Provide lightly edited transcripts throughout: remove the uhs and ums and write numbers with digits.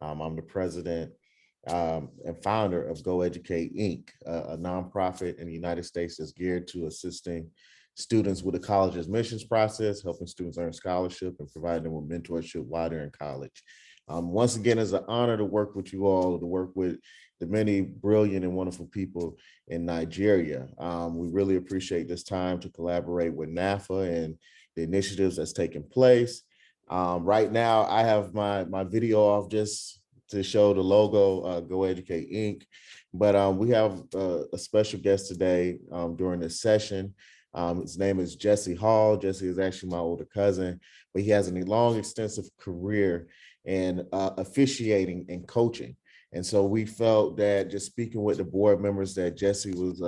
I'm the president and founder of Go Educate Inc., a nonprofit in the United States that's geared to assisting students with the college admissions process, helping students earn scholarship and providing them with mentorship while they're in college. Once again, it's an honor to work with you all, to work with the many brilliant and wonderful people in Nigeria. We really appreciate this time to collaborate with NAFA and the initiatives that's taking place. Right now, I have my video off just to show the logo, Go Educate Inc. But we have a special guest today during this session. His name is Jesse Hall. Jesse is actually my older cousin, but he has a long, extensive career in officiating and coaching. And so we felt that just speaking with the board members that Jesse was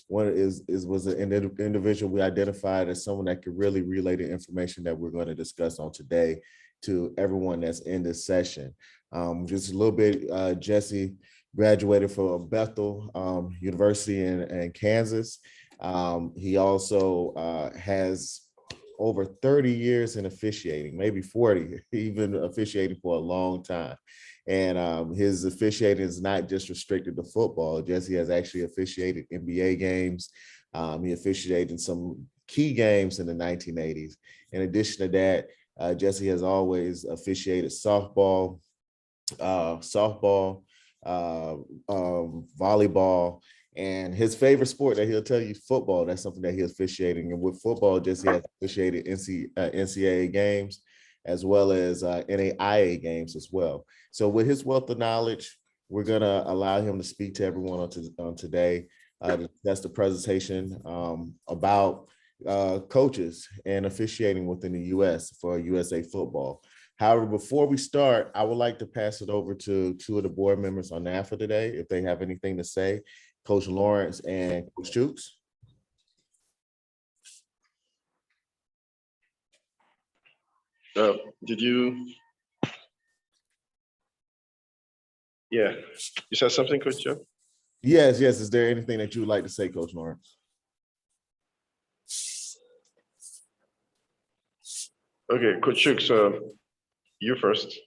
was an individual we identified as someone that could really relay the information that we're going to discuss on today to everyone that's in this session. Just a little bit, Jesse graduated from Bethel University in Kansas. He also has over 30 years in officiating, maybe 40, even officiating for a long time. And his officiating is not just restricted to football. Jesse has actually officiated NBA games. He officiated in some key games in the 1980s. In addition to that, Jesse has always officiated softball, volleyball, and his favorite sport that he'll tell you is football. That's something that he's officiating. And with football, Jesse has officiated NCAA games as well as NAIA games as well. So with his wealth of knowledge, we're going to allow him to speak to everyone on today. That's the presentation about coaches and officiating within the U.S. for USA football. However, before we start, I would like to pass it over to two of the board members on NAFA today, if they have anything to say, Coach Lawrence and Coach Chooks. Did you? Yeah, you said something, Coach Joe? Yes. Is there anything that you would like to say, Coach Lawrence? Okay, Coach Chooks, you first.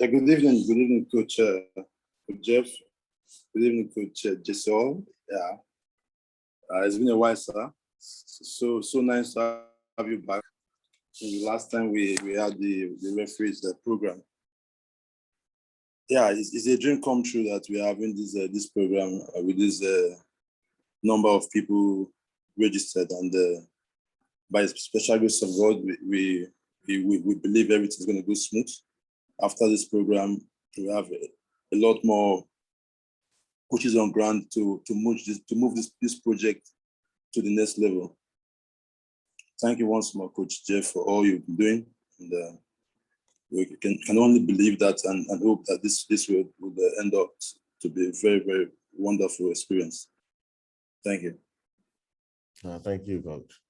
Good evening, Coach Jeff. Good evening, Coach Jesse Hall. Yeah, it's been a while, sir. So nice to have you back. The last time we had the referees program. Yeah, it's a dream come true that we are having this program with this number of people registered, and by special grace of God, we believe everything's going to go smooth. After this program, we have a lot more coaches on ground to move this project to the next level. Thank you once more, Coach Jeff, for all you've been doing. And we can only believe that and hope that this will end up to be a very, very wonderful experience. Thank you. Thank you, Coach.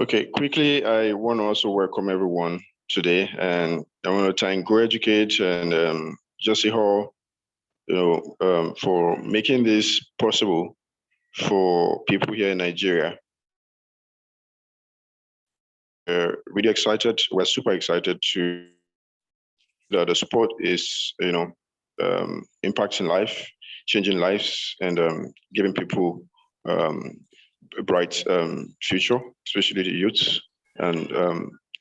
Okay, quickly, I want to also welcome everyone today, and I want to thank Go Educate and Jesse Hall, for making this possible for people here in Nigeria. Really excited. We're super excited to that the sport is, impacting life, changing lives, and giving people a bright future, especially the youth. And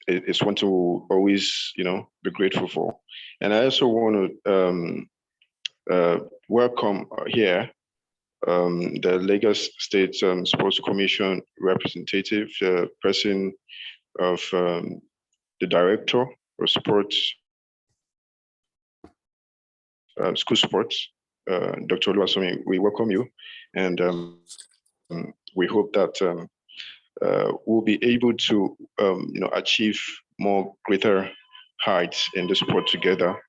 it's one to always, be grateful for. And I also want to welcome here the Lagos State Sports Commission representative, person of the director of sports, school sports, Dr. Oluwasomi. We welcome you, and we hope that we'll be able to, achieve more greater heights in the sport together.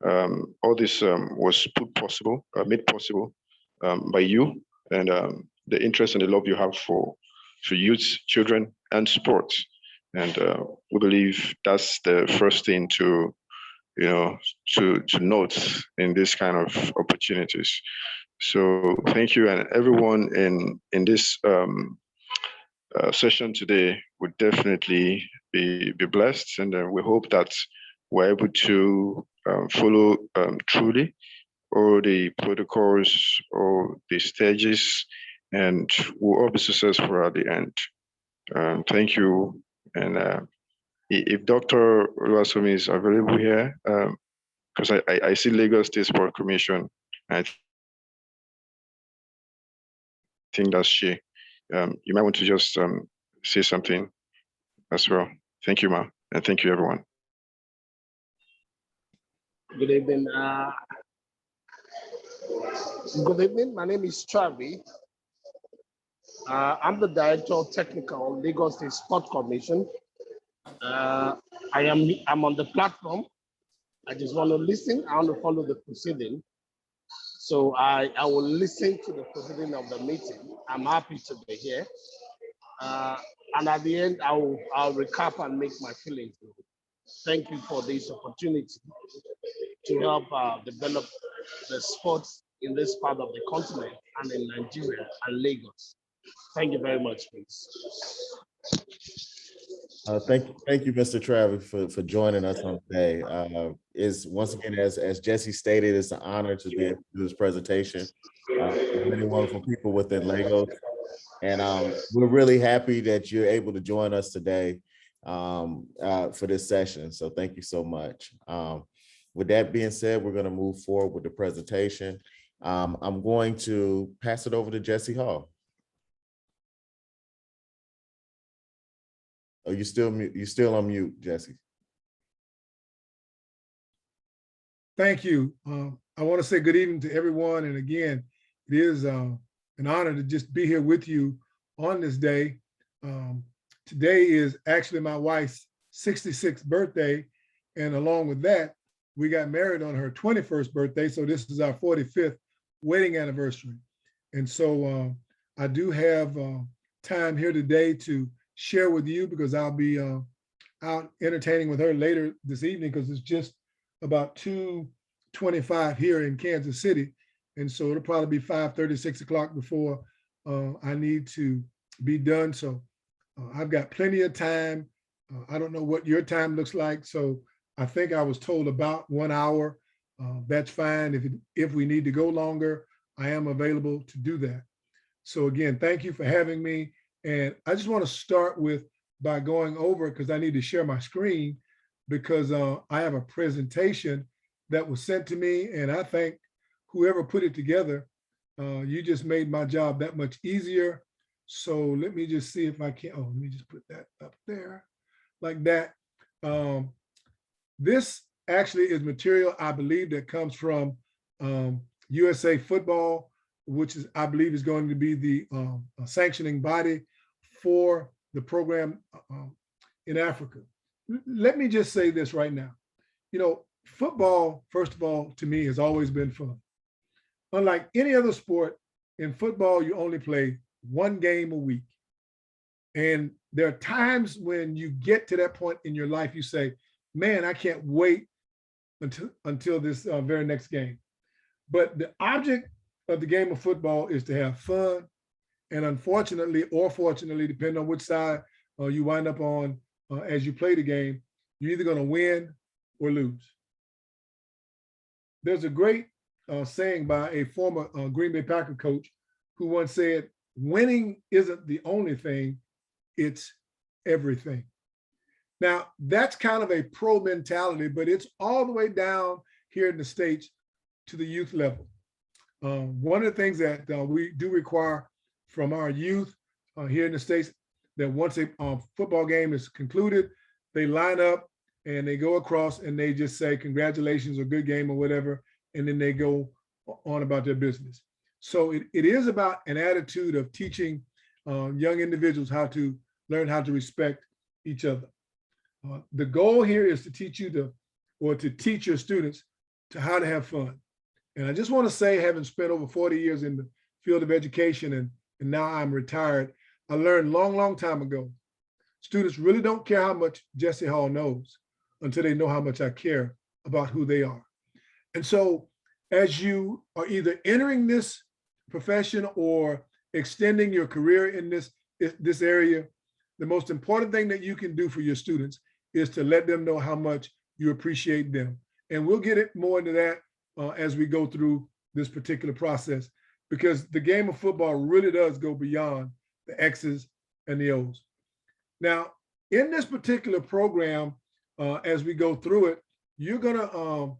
All this was made possible by you, and the interest and the love you have for youth, children, and sports. And we believe that's the first thing to note in this kind of opportunities. So thank you, and everyone in this session today would definitely be blessed, and we hope that we're able to follow truly all the protocols or the stages, and we'll all be successful at the end. Thank you. And if Dr. Oluwasomi is available here, because I see Lagos State Sport Commission, I think that's she. You might want to just say something as well. Thank you, Ma, and thank you, everyone. Good evening. Good evening. My name is Travi. I'm the Director of Technical Lagos State Sport Commission. I'm on the platform. I just want to listen. I want to follow the proceeding. So I will listen to the proceeding of the meeting. I'm happy to be here. And at the end, I'll recap and make my feelings known. Thank you for this opportunity to help develop the sports in this part of the continent and in Nigeria and Lagos. Thank you very much, please. Thank you, Mr. Travis, for joining us on today. Is once again, as Jesse stated, it's an honor to be able to do this presentation. Many wonderful people within Lagos, and we're really happy that you're able to join us today for this session. So thank you so much. With that being said, we're going to move forward with the presentation. I'm going to pass it over to Jesse Hall. Oh, you're still on mute, Jesse. Thank you. I want to say good evening to everyone. And again, it is an honor to just be here with you on this day. Today is actually my wife's 66th birthday. And along with that, we got married on her 21st birthday. So this is our 45th wedding anniversary. And so I do have time here today to share with you, because I'll be out entertaining with her later this evening, because it's just about 2:25 here in Kansas City. And so it'll probably be 5:30, 6 o'clock before I need to be done. So I've got plenty of time. I don't know what your time looks like. So I think I was told about 1 hour. That's fine. If we need to go longer, I am available to do that. So again, thank you for having me. And I just want to start by going over, because I need to share my screen, because I have a presentation that was sent to me, and I think whoever put it together, you just made my job that much easier. So let me just see if I can. Oh, let me just put that up there like that. This actually is material, I believe, that comes from USA Football, which is, I believe, is going to be the sanctioning body for the program in Africa. Let me just say this right now. You know, football, first of all, to me, has always been fun. Unlike any other sport, in football, you only play one game a week. And there are times when you get to that point in your life, you say, man, I can't wait until this very next game. But the object of the game of football is to have fun. And unfortunately, or fortunately, depending on which side you wind up on as you play the game, you're either going to win or lose. There's a great saying by a former Green Bay Packer coach who once said, winning isn't the only thing, it's everything. Now, that's kind of a pro mentality, but it's all the way down here in the States to the youth level. One of the things that we do require from our youth here in the States, that once a football game is concluded, they line up and they go across and they just say, congratulations, or good game, or whatever, and then they go on about their business. So it is about an attitude of teaching young individuals how to learn how to respect each other. The goal here is to teach you to teach your students to how to have fun. And I just want to say, having spent over 40 years in the field of education, and now I'm retired, I learned long time ago, students really don't care how much Jesse Hall knows until they know how much I care about who they are. And so as you are either entering this profession or extending your career in this this area, the most important thing that you can do for your students is to let them know how much you appreciate them. And we'll get it more into that as we go through this particular process, because the game of football really does go beyond the X's and the O's. Now, in this particular program, as we go through it, you're gonna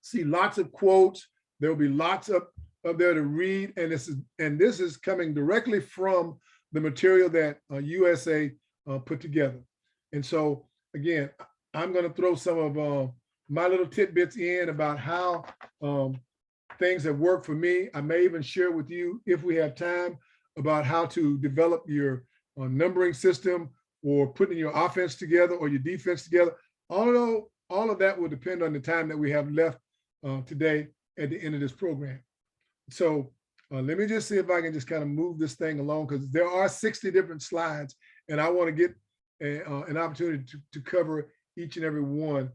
see lots of quotes. There'll be lots up there to read, and this is coming directly from the material that USA put together. And so, again, I'm going to throw some of my little tidbits in about how things have worked for me. I may even share with you, if we have time, about how to develop your numbering system, or putting your offense together or your defense together. Although all of that will depend on the time that we have left today at the end of this program. So let me just see if I can just kind of move this thing along, because there are 60 different slides, and I want to get an opportunity to cover each and every one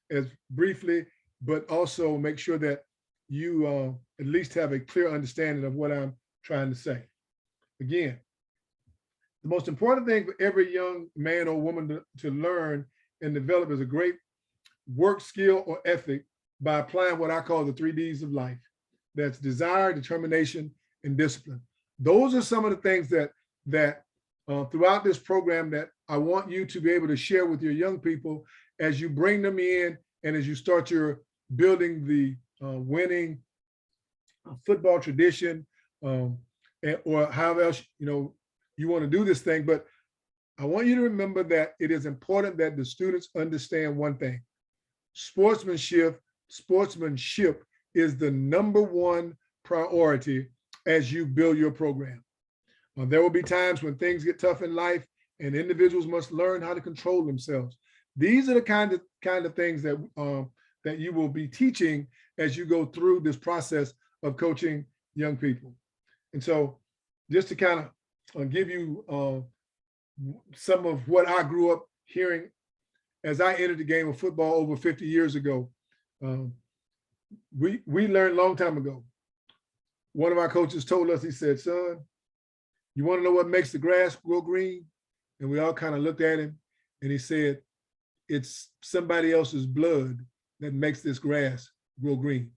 as briefly, but also make sure that you at least have a clear understanding of what I'm trying to say. Again, the most important thing for every young man or woman to learn and develop is a great work skill or ethic by applying what I call the 3 Ds of life. That's desire, determination, and discipline. Those are some of the things that throughout this program that I want you to be able to share with your young people as you bring them in and as you start your building the winning football tradition, or however else you want to do this thing. But I want you to remember that it is important that the students understand one thing: sportsmanship is the #1 priority as you build your program. There will be times when things get tough in life and individuals must learn how to control themselves. These are the kind of things that you will be teaching as you go through this process of coaching young people. And so, just to kind of give you some of what I grew up hearing as I entered the game of football over 50 years ago. We learned a long time ago. One of our coaches told us, he said, "Son, you want to know what makes the grass grow green?" And we all kind of looked at him, and he said, "It's somebody else's blood that makes this grass grow green."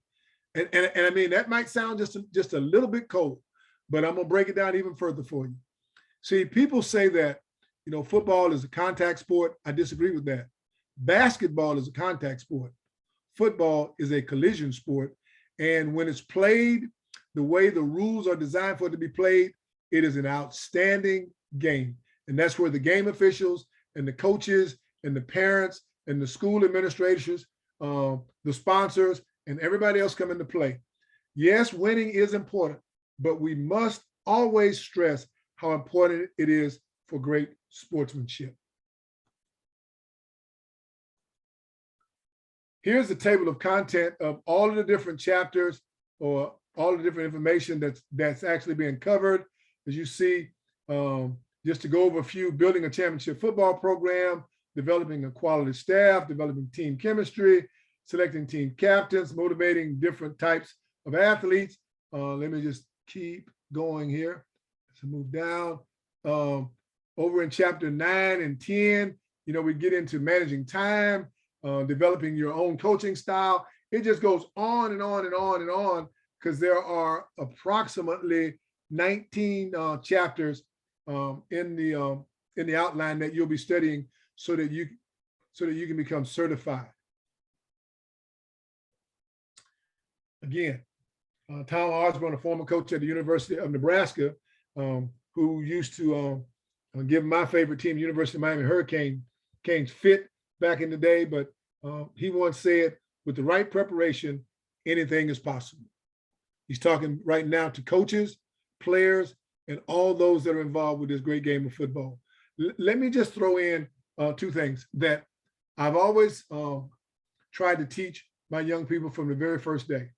And I mean, that might sound just a little bit cold, but I'm gonna break it down even further for you. See, people say that, football is a contact sport. I disagree with that. Basketball is a contact sport. Football is a collision sport. And when it's played the way the rules are designed for it to be played, it is an outstanding game. And that's where the game officials and the coaches and the parents and the school administrators, the sponsors, and everybody else come into play. Yes, winning is important, but we must always stress how important it is for great sportsmanship. Here's the table of content of all of the different chapters, or all the different information that's actually being covered. As you see, just to go over a few: building a championship football program, developing a quality staff, developing team chemistry, selecting team captains, motivating different types of athletes. Let me just keep going here. Let's move down. Over in chapter 9 and 10, we get into managing time, developing your own coaching style. It just goes on and on and on and on, because there are approximately 19 chapters in the outline that you'll be studying so that you can become certified. Again, Tom Osborne, a former coach at the University of Nebraska, who used to give my favorite team, University of Miami Hurricanes, fit back in the day, but he once said, with the right preparation, anything is possible. He's talking right now to coaches, players, and all those that are involved with this great game of football. Let me just throw in 2 things that I've always tried to teach my young people from the very first day.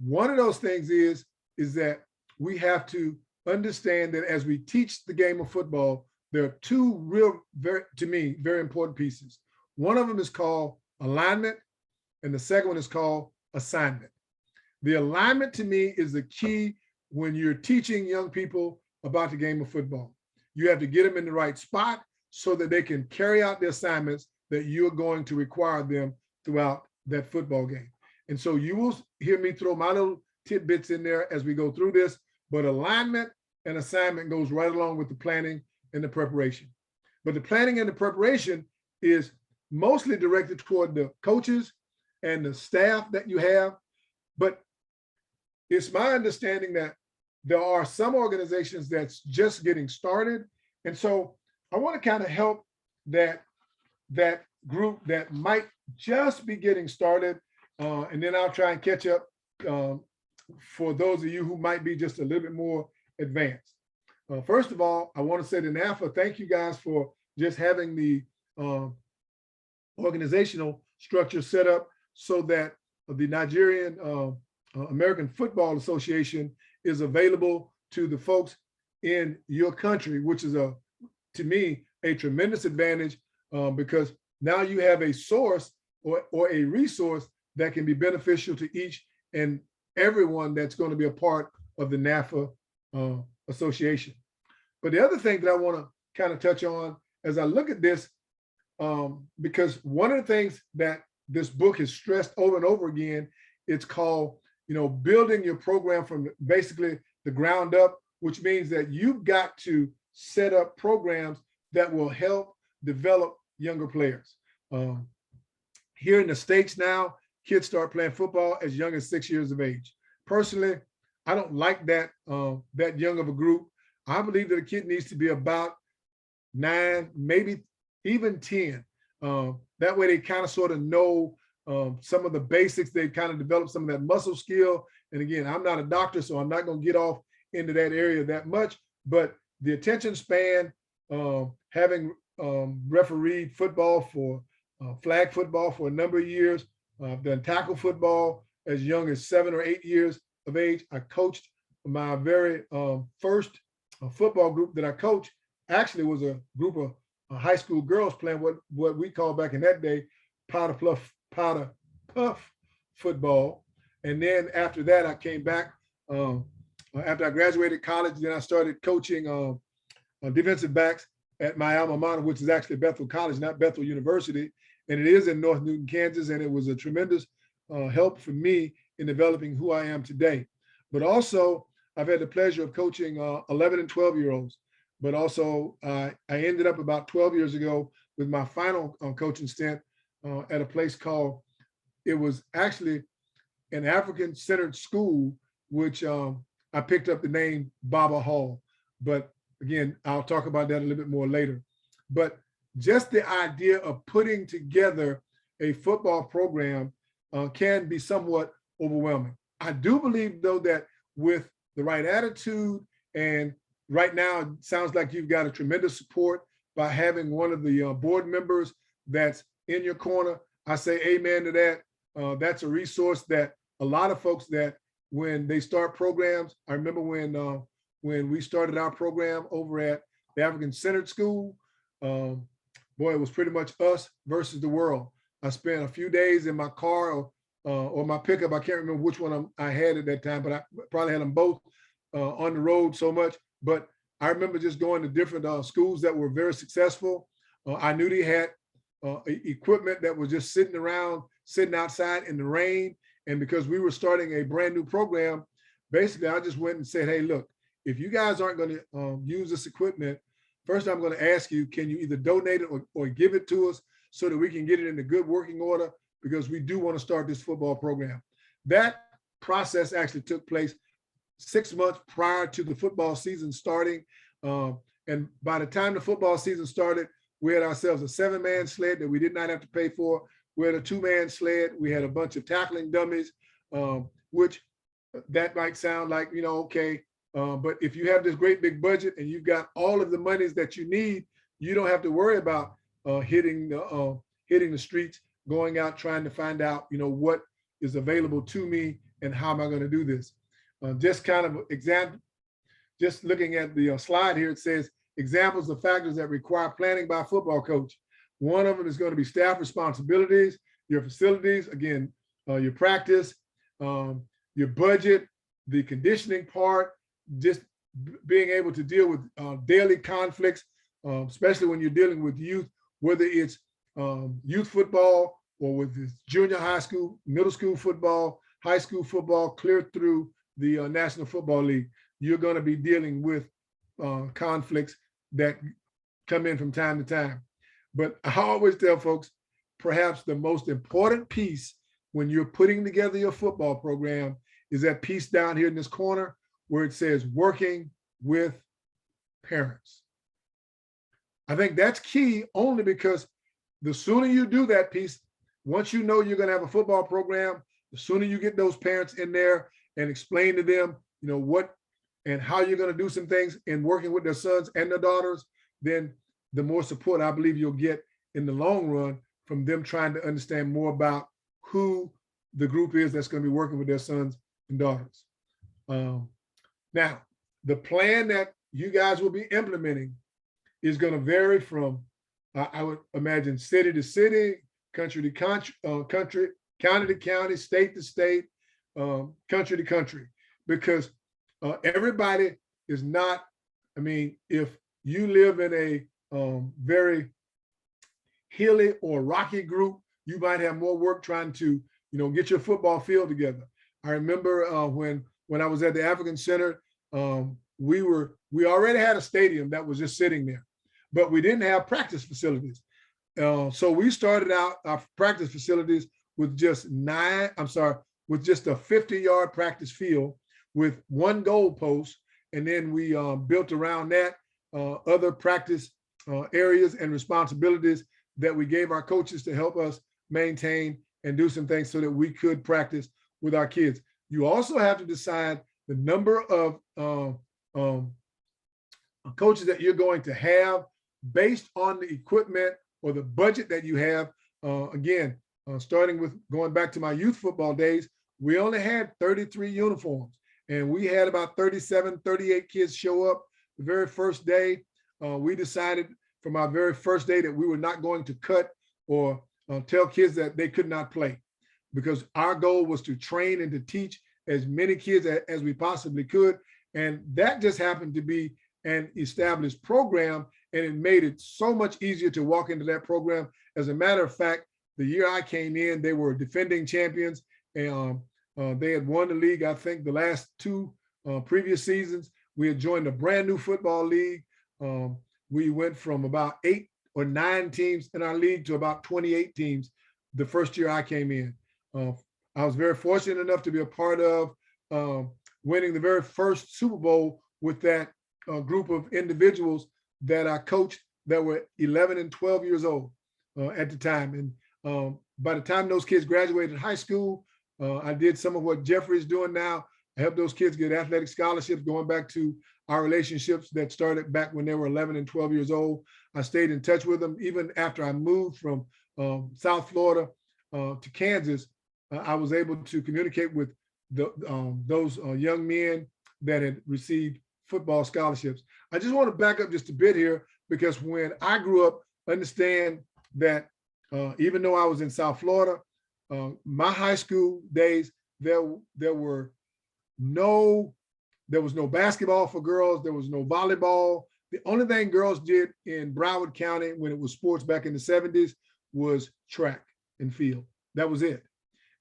One of those things is that we have to understand that as we teach the game of football, there are 2 to me, very important pieces. One of them is called alignment, and the second one is called assignment. The alignment, to me, is the key when you're teaching young people about the game of football. You have to get them in the right spot so that they can carry out the assignments that you're going to require them throughout that football game. And so you will hear me throw my little tidbits in there as we go through this, but alignment and assignment goes right along with the planning and the preparation. But the planning and the preparation is mostly directed toward the coaches and the staff that you have. But it's my understanding that there are some organizations that's just getting started. And so I want to kind of help that group that might just be getting started. And then I'll try and catch up for those of you who might be just a little bit more advanced. First of all, I want to say to NAFA, thank you guys for just having the organizational structure set up so that the Nigerian American Football Association is available to the folks in your country, which is to me, a tremendous advantage because now you have a source or a resource that can be beneficial to each and everyone that's going to be a part of the NAFA association. But the other thing that I want to kind of touch on as I look at this, because one of the things that this book has stressed over and over again, it's called, building your program from basically the ground up, which means that you've got to set up programs that will help develop younger players. Here in the States now, kids start playing football as young as 6 years of age. Personally, I don't like that young of a group. I believe that a kid needs to be about 9, maybe even 10. That way they kind of sort of know some of the basics. They kind of develop some of that muscle skill. And again, I'm not a doctor, so I'm not going to get off into that area that much, but the attention span, having refereed football for flag football for a number of years, I've done tackle football as young as 7 or 8 years of age. I coached my very first football group that I coached actually was a group of high school girls playing what we call back in that day powder puff football. And then after that, I came back after I graduated college. Then I started coaching defensive backs at my alma mater, which is actually Bethel College, not Bethel University. And it is in North Newton, Kansas. And it was a tremendous help for me in developing who I am today. But also, I've had the pleasure of coaching 11 and 12-year-olds. But also, I ended up about 12 years ago with my final coaching stint at a place called, it was actually an African-centered school, which I picked up the name Baba Hall. But again, I'll talk about that a little bit more later. But just the idea of putting together a football program can be somewhat overwhelming. I do believe, though, that with the right attitude, and right now it sounds like you've got a tremendous support by having one of the board members that's in your corner. I say amen to that. That's a resource that a lot of folks that when they start programs, I remember when we started our program over at the African Centered School, boy, it was pretty much us versus the world. I spent a few days in my car or my pickup. I can't remember which one I had at that time, but I probably had them both on the road so much. But I remember just going to different schools that were very successful. I knew they had equipment that was just sitting outside in the rain. And because we were starting a brand new program, basically I just went and said, hey, look, if you guys aren't going to use this equipment, first I'm going to ask you, can you either donate it or give it to us so that we can get it in a good working order, because we do want to start this football program. That process actually took place 6 months prior to the football season starting. And by the time the football season started, we had ourselves a 7-man sled that we did not have to pay for. We had a 2-man sled. We had a bunch of tackling dummies, which that might sound like, okay. But if you have this great big budget and you've got all of the monies that you need, you don't have to worry about hitting the streets, going out, trying to find out, what is available to me and how am I going to do this. Just kind of example, just looking at the slide here, it says examples of factors that require planning by a football coach. One of them is going to be staff responsibilities, your facilities, again, your practice, your budget, the conditioning part, just being able to deal with daily conflicts, especially when you're dealing with youth, whether it's youth football or with this junior high school, middle school football, high school football, clear through the National Football League. You're going to be dealing with conflicts that come in from time to time. But I always tell folks, perhaps the most important piece when you're putting together your football program is that piece down here in this corner where it says working with parents. I think that's key only because the sooner you do that piece, once you know you're going to have a football program, the sooner you get those parents in there and explain to them, you know, what and how you're going to do some things in working with their sons and their daughters, then the more support I believe you'll get in the long run from them trying to understand more about who the group is that's going to be working with their sons and daughters. Now, the plan that you guys will be implementing is going to vary from, I would imagine, city to city, country to country, county to county, state to state, country to country, because everybody is not, I mean, if you live in a very hilly or rocky group, you might have more work trying to, you know, get your football field together. I remember when I was at the African Center, we already had a stadium that was just sitting there, but we didn't have practice facilities. So we started out our practice facilities with just a 50-yard practice field with one goal post. And then we built around that other practice areas and responsibilities that we gave our coaches to help us maintain and do some things so that we could practice with our kids. You also have to decide the number of coaches that you're going to have based on the equipment or the budget that you have. Starting with going back to my youth football days, we only had 33 uniforms and we had about 37, 38 kids show up the very first day. We decided from our very first day that we were not going to cut or tell kids that they could not play, because our goal was to train and to teach as many kids as we possibly could. And that just happened to be an established program, and it made it so much easier to walk into that program. As a matter of fact, the year I came in, they were defending champions, and they had won the league, I think, the last two previous seasons. We had joined a brand new football league. We went from about 8 or 9 teams in our league to about 28 teams the first year I came in. I was very fortunate enough to be a part of winning the very first Super Bowl with that group of individuals that I coached that were 11 and 12 years old at the time. And by the time those kids graduated high school, I did some of what Jeffrey is doing now. I helped those kids get athletic scholarships, going back to our relationships that started back when they were 11 and 12 years old. I stayed in touch with them even after I moved from South Florida to Kansas. I was able to communicate with those young men that had received football scholarships. I just want to back up just a bit here, because when I grew up, understand that even though I was in South Florida, my high school days, there was no basketball for girls. There was no volleyball. The only thing girls did in Broward County when it was sports back in the 70s was track and field. That was it.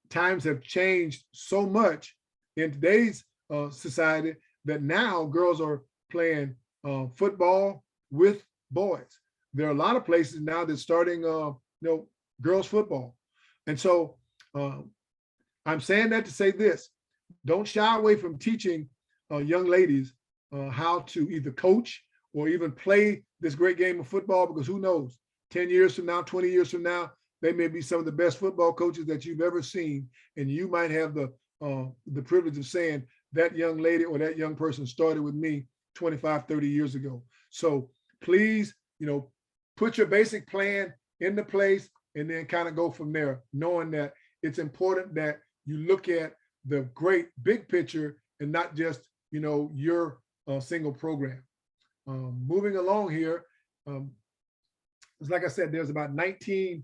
Times have changed so much in today's society that now girls are playing football with boys. There are a lot of places now that's starting, girls football. And so I'm saying that to say this: don't shy away from teaching young ladies how to either coach or even play this great game of football, because who knows, 10 years from now, 20 years from now, they may be some of the best football coaches that you've ever seen. And you might have the privilege of saying that young lady or that young person started with me 25, 30 years ago. So please, put your basic plan into place and then kind of go from there, knowing that it's important that you look at the great big picture and not just, your single program. Moving along here, like I said, there's about 19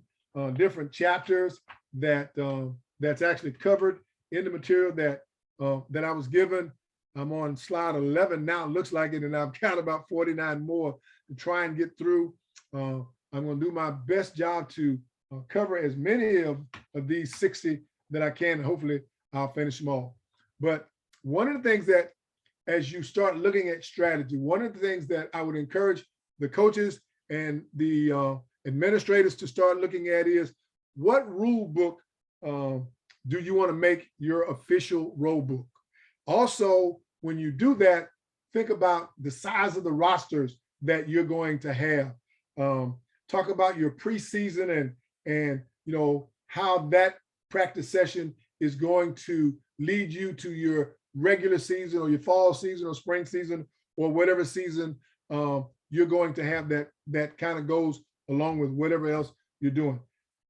different chapters that's actually covered in the material that I was given I'm on slide 11 now, it looks like it, and I've got about 49 more to try and get through. I'm going to do my best job to cover as many of these 60 that I can, and hopefully I'll finish them all. But one of the things that, as you start looking at strategy, one of the things that I would encourage the coaches and the administrators to start looking at is, what rule book do you want to make your official rule book? Also, when you do that, think about the size of the rosters that you're going to have. Talk about your preseason and you know how that practice session is going to lead you to your regular season or your fall season or spring season or whatever season you're going to have that kind of goes along with whatever else you're doing.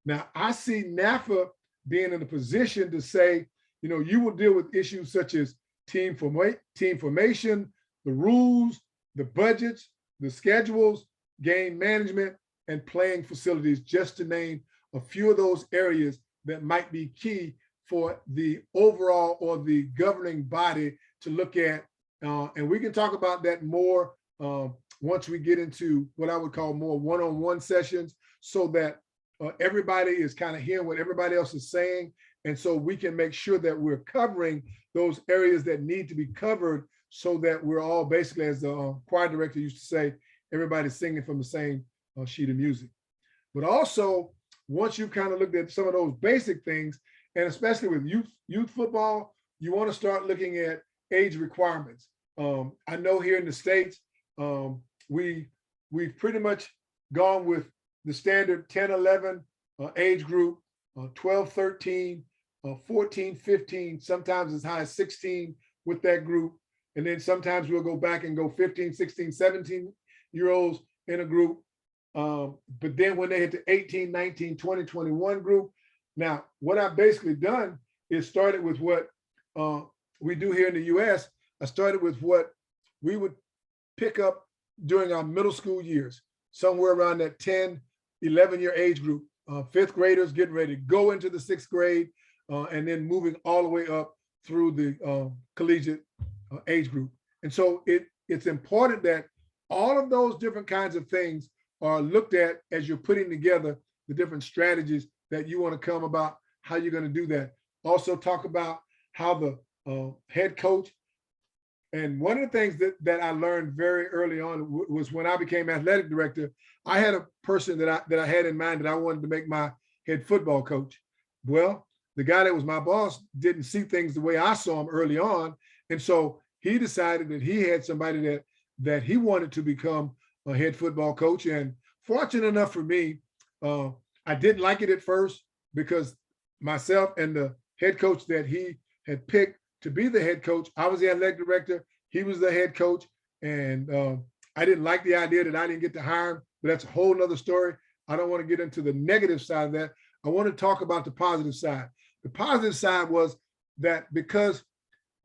Now, I see NAFA being in a position to say, you know, you will deal with issues such as team formation, the rules, the budgets, the schedules, game management, and playing facilities, just to name a few of those areas that might be key for the overall or the governing body to look at. And we can talk about that more once we get into what I would call more one-on-one sessions, so that everybody is kind of hearing what everybody else is saying. And so we can make sure that we're covering those areas that need to be covered, so that we're all basically, as the choir director used to say, everybody's singing from the same sheet of music. But also, once you've kind of looked at some of those basic things, and especially with youth football, you want to start looking at age requirements. I know here in the States, we've pretty much gone with the standard 10, 11 age group, 12, 13, 14, 15, sometimes as high as 16 with that group. And then sometimes we'll go back and go 15, 16, 17-year-olds in a group. But then when they hit the 18, 19, 20, 21 group, now what I've basically done is started with what we do here in the US. I started with what we would pick up during our middle school years, somewhere around that 10, 11-year age group, fifth graders getting ready to go into the sixth grade, and then moving all the way up through the collegiate age group. And so it's important that all of those different kinds of things are looked at as you're putting together the different strategies that you want to come about, how you're going to do that. Also talk about how the head coach, and one of the things that I learned very early on was when I became athletic director, I had a person that I had in mind that I wanted to make my head football coach. Well, the guy that was my boss didn't see things the way I saw them early on. And so he decided that he had somebody that he wanted to become a head football coach. And fortunate enough for me, I didn't like it at first, because myself and the head coach that he had picked to be the head coach, I was the athletic director, he was the head coach. And I didn't like the idea that I didn't get to hire him, but that's a whole nother story. I don't want to get into the negative side of that. I want to talk about the positive side. The positive side was that because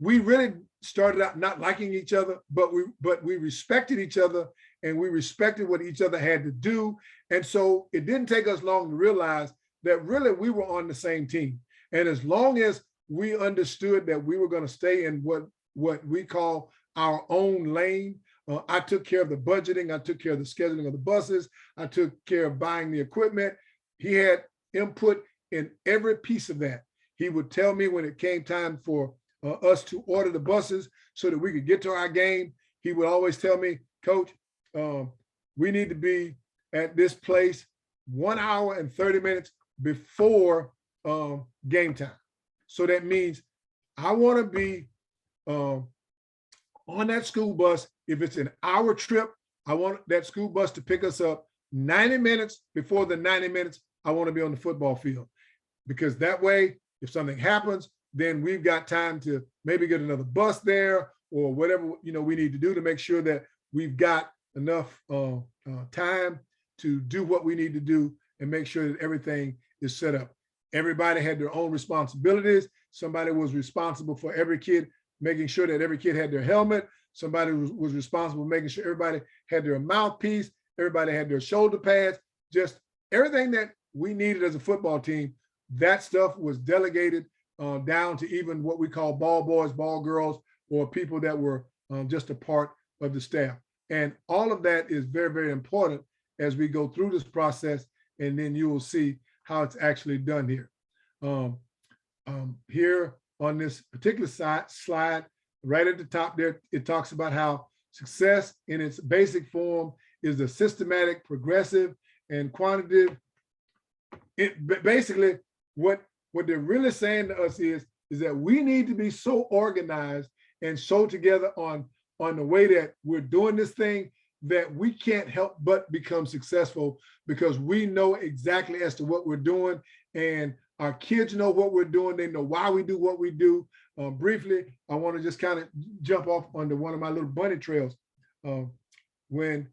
we really started out not liking each other, but we respected each other, and we respected what each other had to do. And so it didn't take us long to realize that really we were on the same team. And as long as we understood that we were going to stay in what we call our own lane, I took care of the budgeting, I took care of the scheduling of the buses, I took care of buying the equipment. He had input in every piece of that. He would tell me when it came time for us to order the buses so that we could get to our game. He would always tell me, Coach, we need to be at this place 1 hour and 30 minutes before game time. So that means I want to be on that school bus. If it's an hour trip, I want that school bus to pick us up 90 minutes before the 90 minutes I want to be on the football field. Because that way, if something happens, then we've got time to maybe get another bus there, or whatever we need to do to make sure that we've got enough time to do what we need to do and make sure that everything is set up. Everybody had their own responsibilities. Somebody was responsible for every kid, making sure that every kid had their helmet. Somebody was responsible for making sure everybody had their mouthpiece. Everybody had their shoulder pads. Just everything that we needed as a football team, that stuff was delegated down to even what we call ball boys, ball girls, or people that were just a part of the staff. And all of that is very, very important as we go through this process, and then you will see how it's actually done here. Here on this particular slide, right at the top there, it talks about how success in its basic form is the systematic, progressive, and quantitative. Basically, what they're really saying to us is that we need to be so organized and so together on the way that we're doing this thing that we can't help but become successful, because we know exactly as to what we're doing, and our kids know what we're doing. They know why we do what we do. Briefly, I want to just kind of jump off onto one of my little bunny trails. When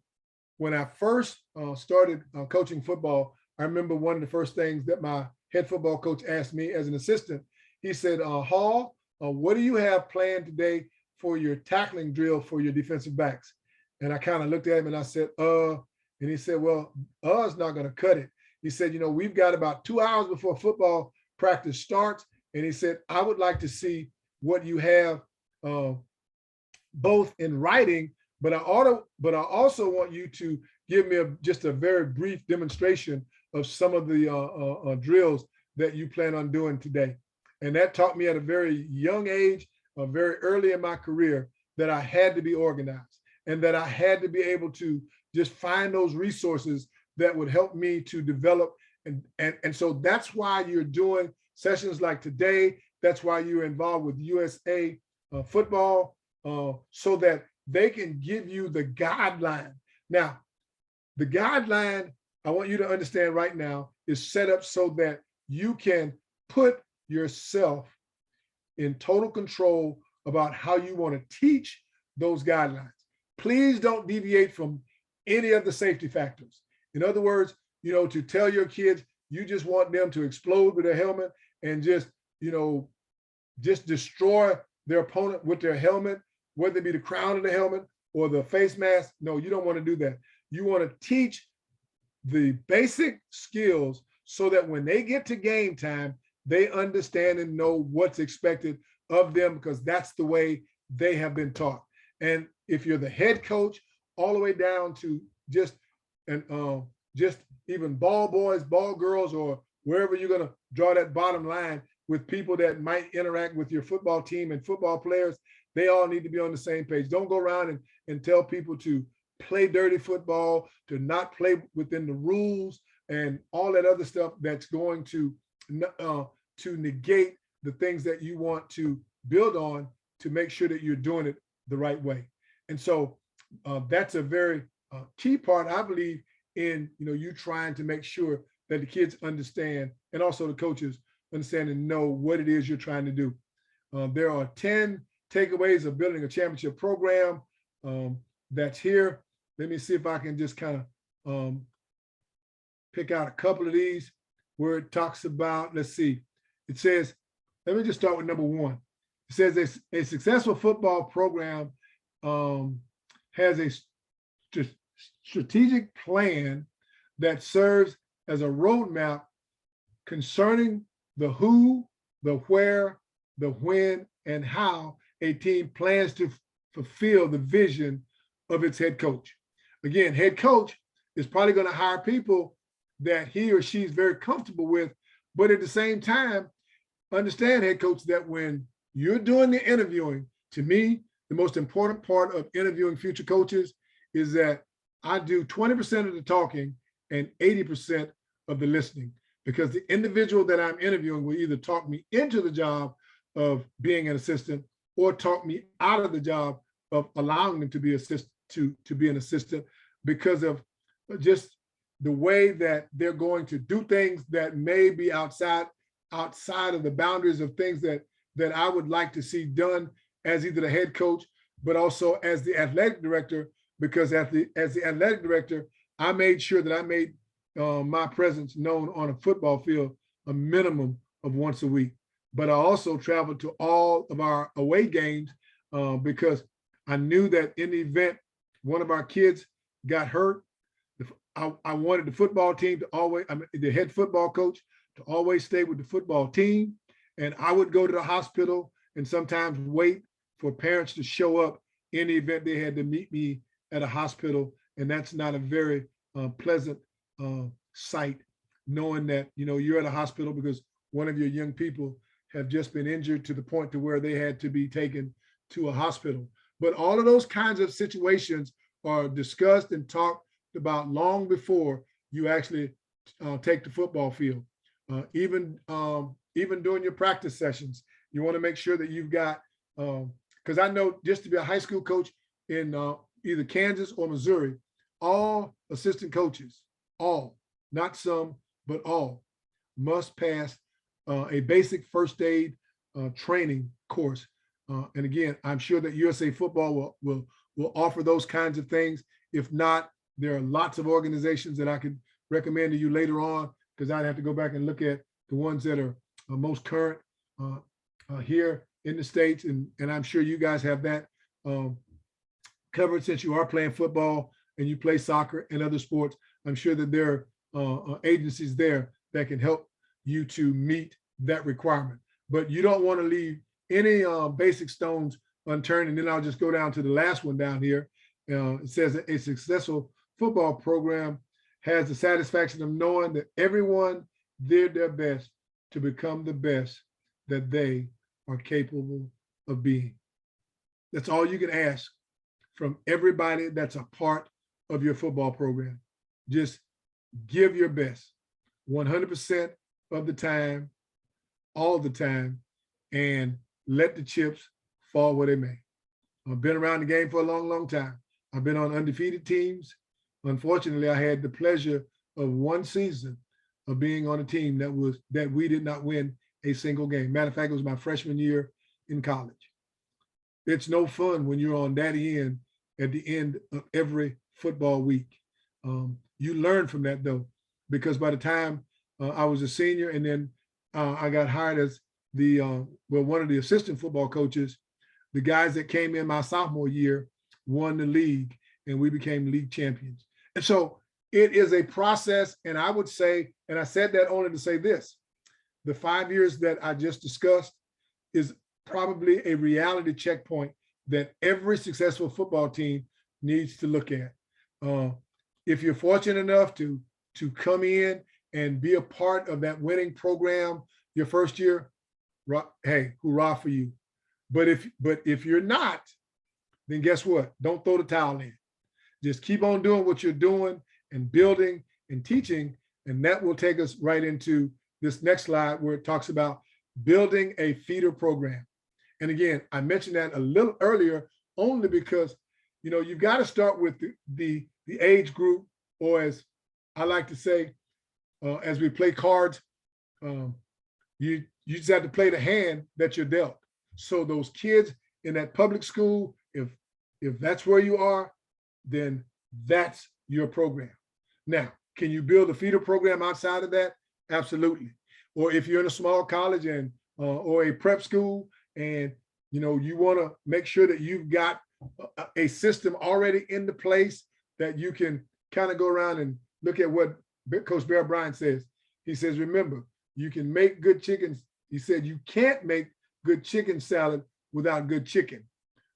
I first started coaching football, I remember one of the first things that my head football coach asked me as an assistant. He said, Hall, what do you have planned today for your tackling drill for your defensive backs? And I kind of looked at him and I said, and he said, well, it's not going to cut it. He said, you know, we've got about 2 hours before football practice starts. And he said, I would like to see what you have both in writing, but I also want you to give me just a very brief demonstration of some of the drills that you plan on doing today. And that taught me at a very young age, very early in my career, that I had to be organized and that I had to be able to just find those resources that would help me to develop. And so that's why you're doing sessions like today. That's why you're involved with USA football, so that they can give you the guideline. Now, the guideline, I want you to understand right now, is set up so that you can put yourself in total control about how you want to teach those guidelines. Please don't deviate from any of the safety factors. In other words, you know, to tell your kids, you just want them to explode with their helmet and just, you know, just destroy their opponent with their helmet, whether it be the crown of the helmet or the face mask. No, you don't want to do that. You want to teach the basic skills so that when they get to game time, they understand and know what's expected of them, because that's the way they have been taught. And if you're the head coach, all the way down to just even ball boys, ball girls, or wherever you're going to draw that bottom line with people that might interact with your football team and football players, they all need to be on the same page. Don't go around and tell people to play dirty football, to not play within the rules, and all that other stuff that's going to negate the things that you want to build on to make sure that you're doing it the right way. And so that's a very key part, I believe, in you trying to make sure that the kids understand, and also the coaches understand and know what it is you're trying to do. There are 10 takeaways of building a championship program that's here. Let me see if I can just kind of pick out a couple of these where it talks about, let's see, it says, let me just start with number one. It says a successful football program has a strategic plan that serves as a roadmap concerning the who, the where, the when, and how a team plans to fulfill the vision of its head coach. Again, head coach is probably going to hire people that he or she is very comfortable with, but at the same time, understand, head coach, that when you're doing the interviewing, to me, the most important part of interviewing future coaches is that I do 20% of the talking and 80% of the listening, because the individual that I'm interviewing will either talk me into the job of being an assistant or talk me out of the job of allowing them to be to be an assistant, because of just the way that they're going to do things that may be outside of the boundaries of things that I would like to see done as either the head coach, but also as the athletic director, because as the athletic director, I made sure that I made my presence known on a football field a minimum of once a week. But I also traveled to all of our away games because I knew that in the event one of our kids got hurt, I wanted the football team to always, the head football coach to always stay with the football team. And I would go to the hospital and sometimes wait for parents to show up in the event they had to meet me at a hospital. And that's not a very pleasant sight, knowing that, you know, you're at a hospital because one of your young people have just been injured to the point to where they had to be taken to a hospital. But all of those kinds of situations are discussed and talked about long before you actually take the football field. Even during your practice sessions, you want to make sure that you've got, because I know just to be a high school coach in either Kansas or Missouri, all assistant coaches, all, not some, but all, must pass a basic first aid training course. And again, I'm sure that USA Football will offer those kinds of things. If not, there are lots of organizations that I could recommend to you later on, because I'd have to go back and look at the ones that are most current here in the States. And I'm sure you guys have that covered, since you are playing football and you play soccer and other sports. I'm sure that there are agencies there that can help you to meet that requirement. But you don't want to leave any basic stones unturned. And then I'll just go down to the last one down here. It says that a successful football program has the satisfaction of knowing that everyone did their best to become the best that they are capable of being. That's all you can ask from everybody that's a part of your football program. Just give your best 100% of the time, all the time, and let the chips fall where they may. I've been around the game for a long, long time. I've been on undefeated teams. Unfortunately, I had the pleasure of one season of being on a team that we did not win a single game. Matter of fact, it was my freshman year in college. It's no fun when you're on that end at the end of every football week. You learn from that though, because by the time I was a senior, and then I got hired as one of the assistant football coaches, the guys that came in my sophomore year won the league, and we became league champions. And so it is a process. And I would say, and I said that only to say this, the 5 years that I just discussed is probably a reality checkpoint that every successful football team needs to look at. If you're fortunate enough to come in and be a part of that winning program your first year, hey, hurrah for you. But if you're not, then guess what? Don't throw the towel in. Just keep on doing what you're doing and building and teaching. And that will take us right into this next slide, where it talks about building a feeder program. And again, I mentioned that a little earlier, only because, you know, you've got to start with the age group, or as I like to say, as we play cards, you just have to play the hand that you're dealt. So those kids in that public school, if that's where you are, then that's your program. Now, can you build a feeder program outside of that? Absolutely. Or if you're in a small college and or a prep school, and you know you want to make sure that you've got a system already into place that you can kind of go around and look at what Coach Bear Bryant says. He says, remember, you can make good chickens. He said you can't make good chicken salad without good chicken.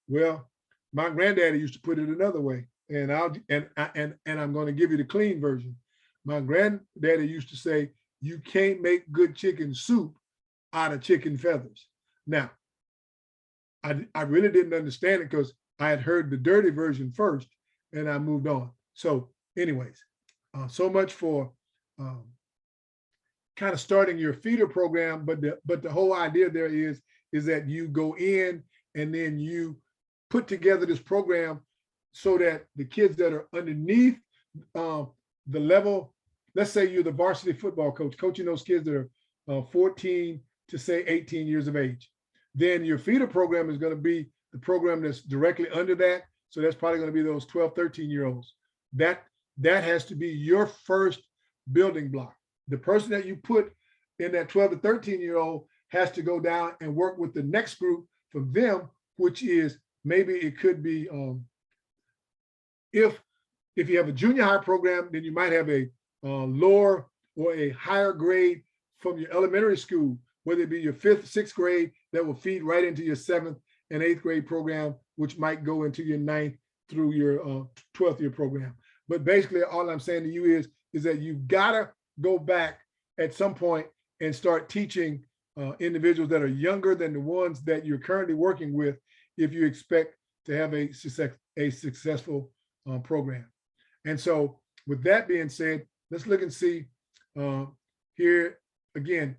Well, my granddaddy used to put it another way, and I'm going to give you the clean version. My granddaddy used to say, you can't make good chicken soup out of chicken feathers. Now, I really didn't understand it because I had heard the dirty version first, and I moved on. So anyways, so much for kind of starting your feeder program, but the whole idea there is that you go in and then you put together this program so that the kids that are underneath the level, let's say you're the varsity football coach, coaching those kids that are 14 to say 18 years of age. Then your feeder program is going to be the program that's directly under that. So that's probably going to be those 12, 13-year-olds. That has to be your first building block. The person that you put in that 12 to 13-year-old has to go down and work with the next group from them, which is maybe it could be if you have a junior high program, then you might have a lower or a higher grade from your elementary school, whether it be your 5th, 6th grade that will feed right into your 7th an 8th grade program, which might go into your 9th through your 12th year program. But basically, all I'm saying to you is that you've got to go back at some point and start teaching individuals that are younger than the ones that you're currently working with if you expect to have a successful program. And so with that being said, let's look and see here again,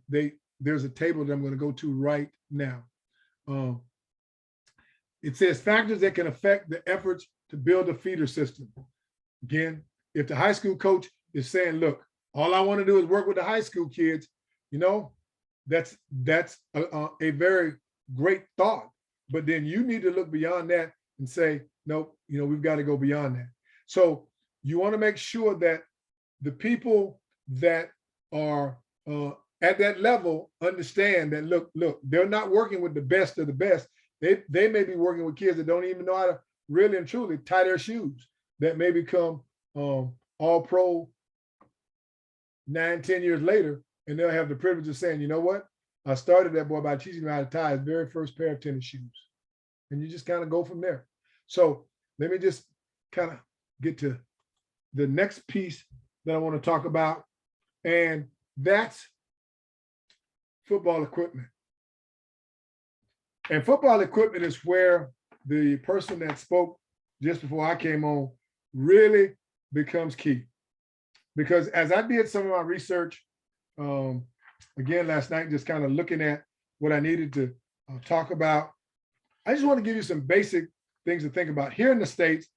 there's a table that I'm going to go to right now. It says factors that can affect the efforts to build a feeder system. Again, if the high school coach is saying, look, all I want to do is work with the high school kids, you know, that's a very great thought. But then you need to look beyond that and say, nope, you know, we've got to go beyond that. So you want to make sure that the people that are at that level understand that, look, they're not working with the best of the best. They may be working with kids that don't even know how to really and truly tie their shoes, that may become all pro 9, 10 years later, and they'll have the privilege of saying, you know what? I started that boy by teaching him how to tie his very first pair of tennis shoes. And you just kind of go from there. So let me just kind of get to the next piece that I want to talk about, and that's football equipment. And football equipment is where the person that spoke just before I came on really becomes key. Because as I did some of my research, again last night, just kind of looking at what I needed to talk about, I just want to give you some basic things to think about. Here in the States,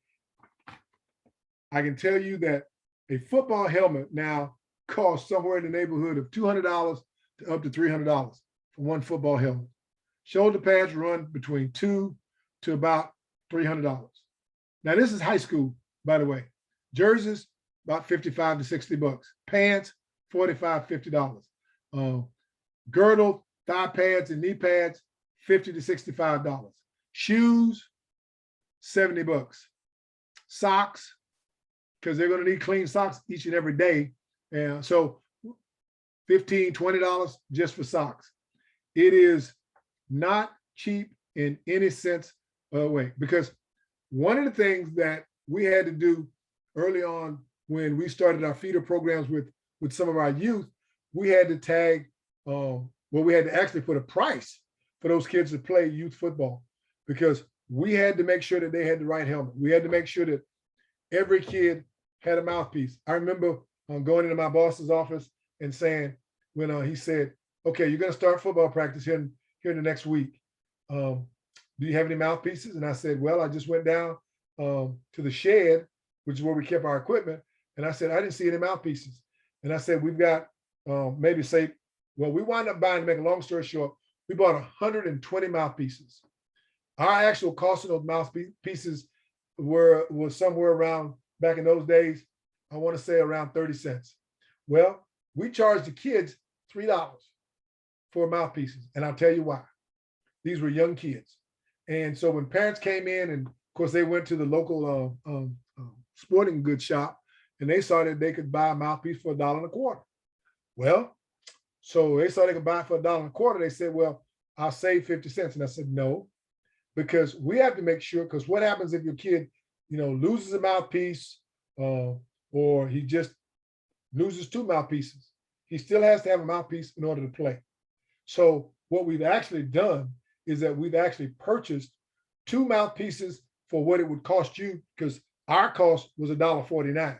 I can tell you that a football helmet now costs somewhere in the neighborhood of $200 to up to $300 for one football helmet. Shoulder pads run between $200 to about $300. Now this is high school, by the way. Jerseys, about $55 to $60. Pants, $45, $50. Girdle, thigh pads, and knee pads, $50 to $65. Shoes, $70. Socks, because they're going to need clean socks each and every day. And so $15, $20 just for socks. It is not cheap in any sense of the way, because one of the things that we had to do early on when we started our feeder programs with some of our youth, we had to tag, we had to actually put a price for those kids to play youth football, because we had to make sure that they had the right helmet. We had to make sure that every kid had a mouthpiece. I remember going into my boss's office and saying, when he said, okay, you're going to start football practice here in the next week. Do you have any mouthpieces? And I said, well, I just went down to the shed, which is where we kept our equipment. And I said, I didn't see any mouthpieces. And I said, we've got maybe say, well, we wound up buying, to make a long story short, we bought 120 mouthpieces. Our actual cost of those mouthpieces was somewhere around, back in those days, I want to say around 30 cents. Well, we charged the kids $3 for mouthpieces. And I'll tell you why. These were young kids. And so when parents came in, and of course they went to the local sporting goods shop, and they saw that they could buy a mouthpiece for $1.25. Well, so they saw they could buy it for $1.25. They said, well, I'll save 50 cents. And I said, no, because we have to make sure, because what happens if your kid, loses a mouthpiece or he just loses 2 mouthpieces? He still has to have a mouthpiece in order to play. So what we've actually done is that we've actually purchased 2 mouthpieces for what it would cost you, because our cost was $1.49.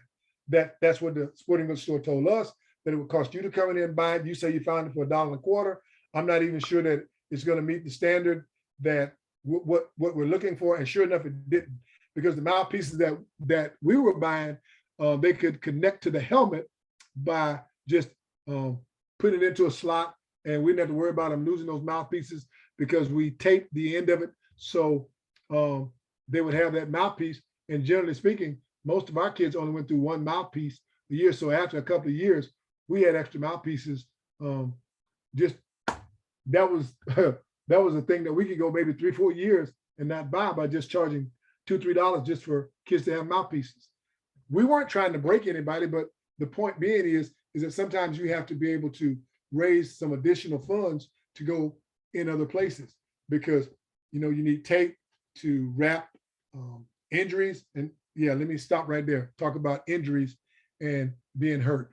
That's what the sporting goods store told us, that it would cost you to come in and buy it. You say you found it for $1.25. I'm not even sure that it's going to meet the standard that what we're looking for. And sure enough, it didn't, because the mouthpieces that we were buying, they could connect to the helmet by just putting it into a slot, and we didn't have to worry about them losing those mouthpieces, because we taped the end of it so they would have that mouthpiece. And generally speaking, most of our kids only went through 1 mouthpiece a year. So after a couple of years, we had extra mouthpieces. Just that was a thing that we could go maybe 3-4 years and not buy, by just charging $2-3 just for kids to have mouthpieces. We weren't trying to break anybody, but the point being is that sometimes you have to be able to raise some additional funds to go in other places, because you need tape to wrap injuries. And yeah, let me stop right there. Talk about injuries and being hurt.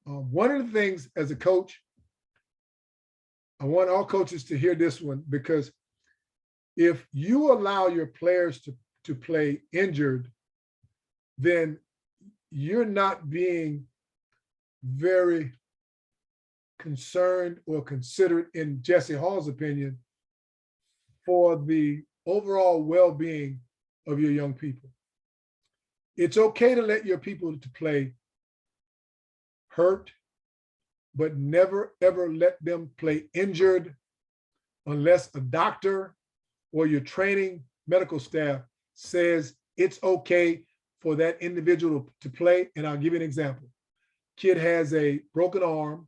One of the things as a coach, I want all coaches to hear this one, because if you allow your players to play injured, then you're not being very concerned or considerate, in Jesse Hall's opinion, for the overall well-being of your young people. It's okay to let your people to play hurt, but never ever let them play injured unless a doctor or your training medical staff says it's okay for that individual to play. And I'll give you an example. Kid has a broken arm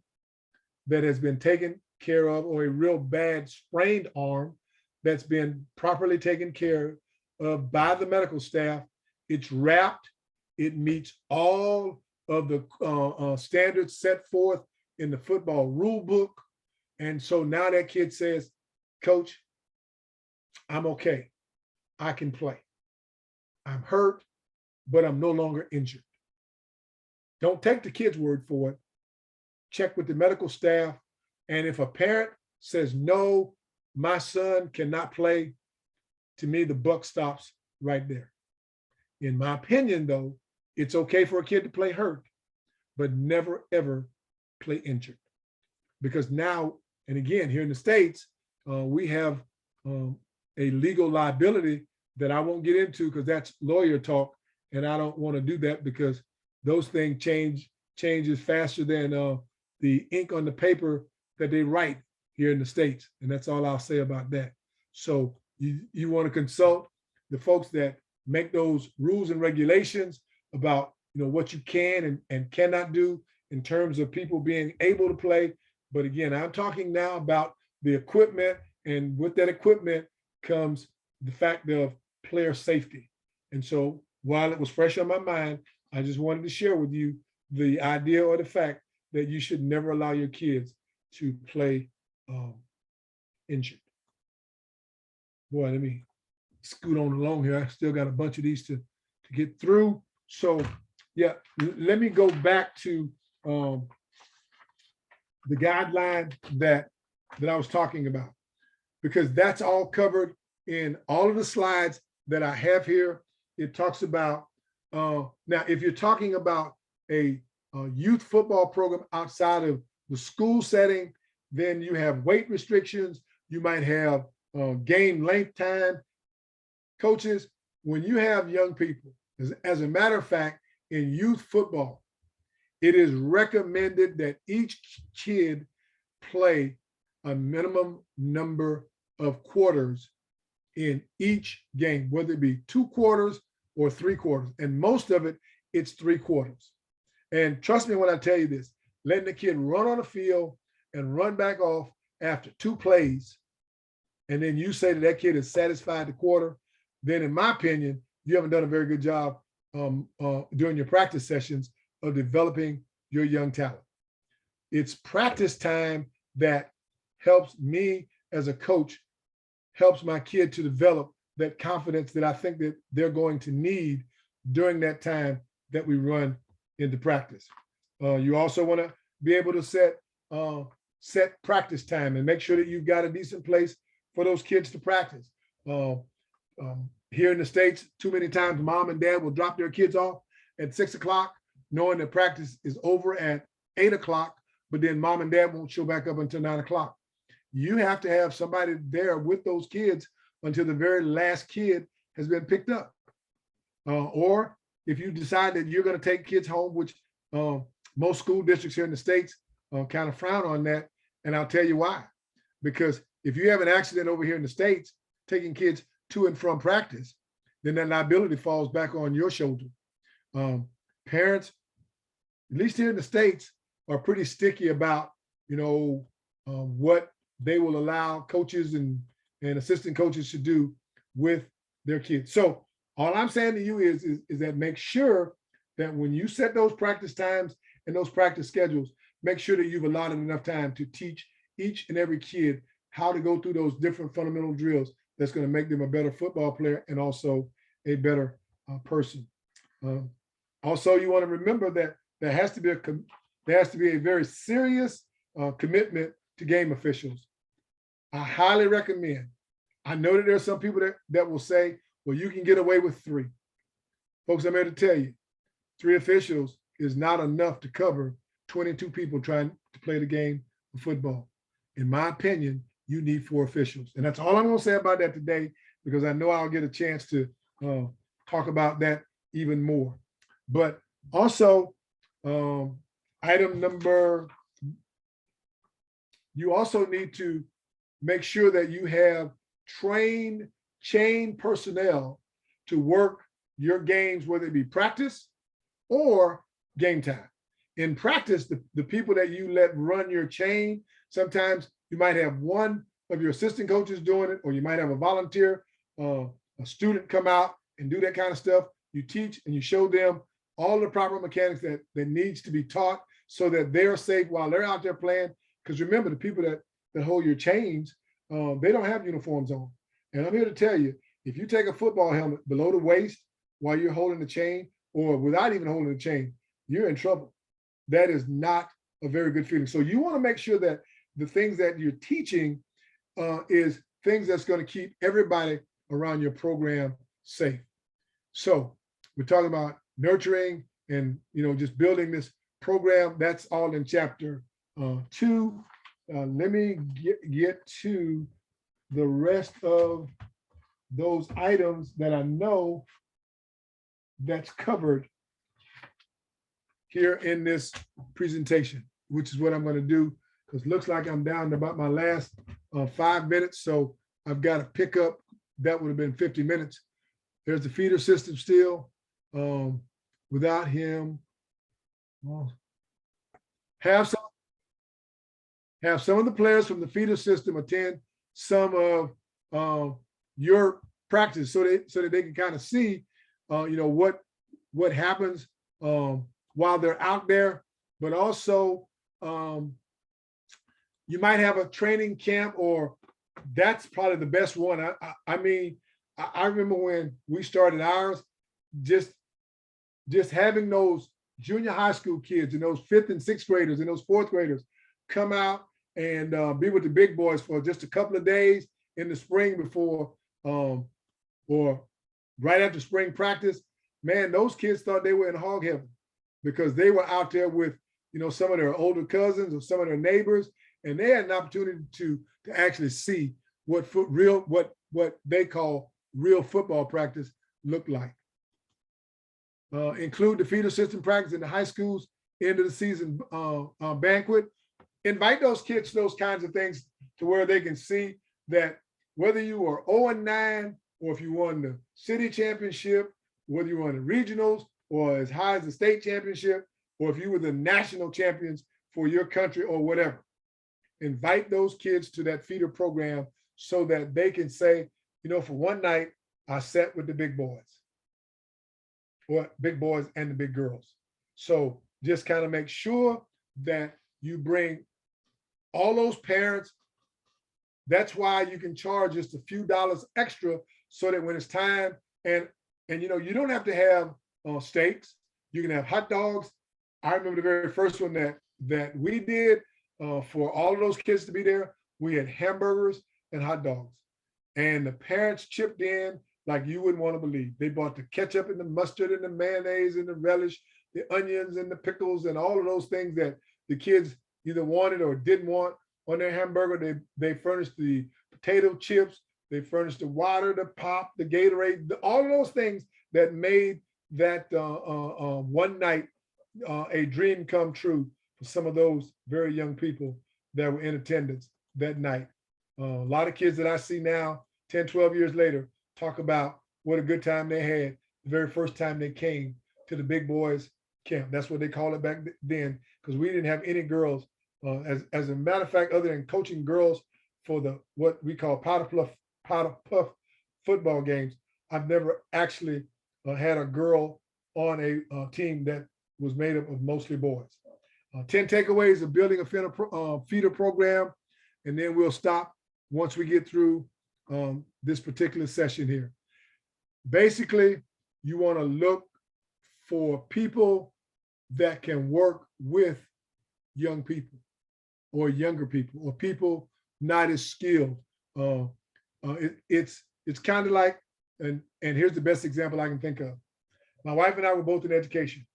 that has been taken care of, or a real bad sprained arm that's been properly taken care of by the medical staff. It's wrapped. It meets all of the standards set forth in the football rule book. And so now that kid says, Coach, I'm okay. I can play. I'm hurt, but I'm no longer injured. Don't take the kid's word for it. Check with the medical staff. And if a parent says, no, my son cannot play, to me, the buck stops right there. In my opinion, though, it's okay for a kid to play hurt, but never, ever play injured. Because now, and again, here in the States, we have a legal liability that I won't get into because that's lawyer talk. And I don't want to do that because those things changes faster than the ink on the paper that they write here in the States. And that's all I'll say about that. So you want to consult the folks that make those rules and regulations about what you can and cannot do in terms of people being able to play. But again, I'm talking now about the equipment, and with that equipment comes the fact of player safety. And so while it was fresh on my mind, I just wanted to share with you the idea or the fact that you should never allow your kids to play injured. Boy, let me scoot on along here. I still got a bunch of these to get through. So yeah, let me go back to the guideline that I was talking about, because that's all covered in all of the slides that I have here. It talks about, now, if you're talking about a youth football program outside of the school setting, then you have weight restrictions. You might have game length time. Coaches, when you have young people, as a matter of fact, in youth football, it is recommended that each kid play a minimum number of quarters in each game, whether it be 2 quarters or 3 quarters. And most of it, it's 3 quarters. And trust me when I tell you this, letting the kid run on the field and run back off after 2 plays, and then you say that kid is satisfied the quarter, then in my opinion, you haven't done a very good job during your practice sessions of developing your young talent. It's practice time that helps me as a coach, helps my kid to develop that confidence that I think that they're going to need during that time that we run into practice. You also want to be able to set practice time and make sure that you've got a decent place for those kids to practice. Here in the States, too many times mom and dad will drop their kids off at 6 o'clock, knowing that practice is over at 8 o'clock, but then mom and dad won't show back up until 9 o'clock. You have to have somebody there with those kids until the very last kid has been picked up. Or if you decide that you're going to take kids home, which most school districts here in the States kind of frown on that. And I'll tell you why. Because if you have an accident over here in the States, taking kids to and from practice, then that liability falls back on your shoulder. Parents, at least here in the States, are pretty sticky about, what they will allow coaches and assistant coaches to do with their kids. So all I'm saying to you is that make sure that when you set those practice times and those practice schedules, make sure that you've allotted enough time to teach each and every kid how to go through those different fundamental drills that's going to make them a better football player and also a better person. Also, you want to remember that there has to be a very serious commitment to game officials. I highly recommend. I know that there are some people that will say, well, you can get away with 3. Folks, I'm here to tell you, 3 officials is not enough to cover 22 people trying to play the game of football. In my opinion, you need 4 officials. And that's all I'm going to say about that today, because I know I'll get a chance to talk about that even more. But also, item number, you also need to make sure that you have trained chain personnel to work your games, whether it be practice or game time. In practice, the people that you let run your chain, sometimes you might have one of your assistant coaches doing it, or you might have a volunteer, a student come out and do that kind of stuff. You teach and you show them all the proper mechanics that needs to be taught so that they're safe while they're out there playing. Because remember, the people that hold your chains, they don't have uniforms on. And I'm here to tell you, if you take a football helmet below the waist while you're holding the chain, or without even holding the chain, you're in trouble. That is not a very good feeling. So you want to make sure that the things that you're teaching is things that's going to keep everybody around your program safe. So we're talking about nurturing and, just building this program. That's all in chapter 2. Let me get to the rest of those items that I know that's covered here in this presentation, which is what I'm going to do, because it looks like I'm down to about my last 5 minutes. So I've got to pick up, that would have been 50 minutes. There's the feeder system still. Without him, have some of the players from the feeder system attend some of your practice so that they can kind of see what happens while they're out there. But also you might have a training camp, or that's probably the best one. I mean, I remember when we started ours, just having those junior high school kids and those 5th and 6th graders and those 4th graders come out and be with the big boys for just a couple of days in the spring before or right after spring practice. Man, those kids thought they were in hog heaven, because they were out there with some of their older cousins or some of their neighbors, and they had an opportunity to actually see what they call real football practice looked like. Include the feeder system practice in the high school's end of the season banquet. Invite those kids to those kinds of things to where they can see that whether you are 0-9, or if you won the city championship, whether you won the regionals or as high as the state championship, or if you were the national champions for your country or whatever, invite those kids to that feeder program so that they can say, for one night, I sat with the big boys, or big boys and the big girls. So just kind of make sure that you bring all those parents. That's why you can charge just a few dollars extra, so that when it's time, and you don't have to have steaks. You can have hot dogs. I remember the very first one that we did for all of those kids to be there. We had hamburgers and hot dogs, and the parents chipped in like you wouldn't want to believe. They bought the ketchup and the mustard and the mayonnaise and the relish, the onions and the pickles and all of those things that the kids either wanted or didn't want on their hamburger. They furnished the potato chips, they furnished the water, the pop, the Gatorade, all of those things that made that one night a dream come true for some of those very young people that were in attendance that night. A lot of kids that I see now, 10, 12 years later, talk about what a good time they had the very first time they came to the big boys camp. That's what they called it back then, because we didn't have any girls. As a matter of fact, other than coaching girls for the what we call powder puff football games, I've never actually had a girl on a team that was made up of mostly boys. 10 takeaways of building a feeder program, and then we'll stop once we get through this particular session here. Basically, you want to look for people that can work with young people or younger people or people not as skilled. It's kind of like, and here's the best example I can think of. My wife and I were both in education,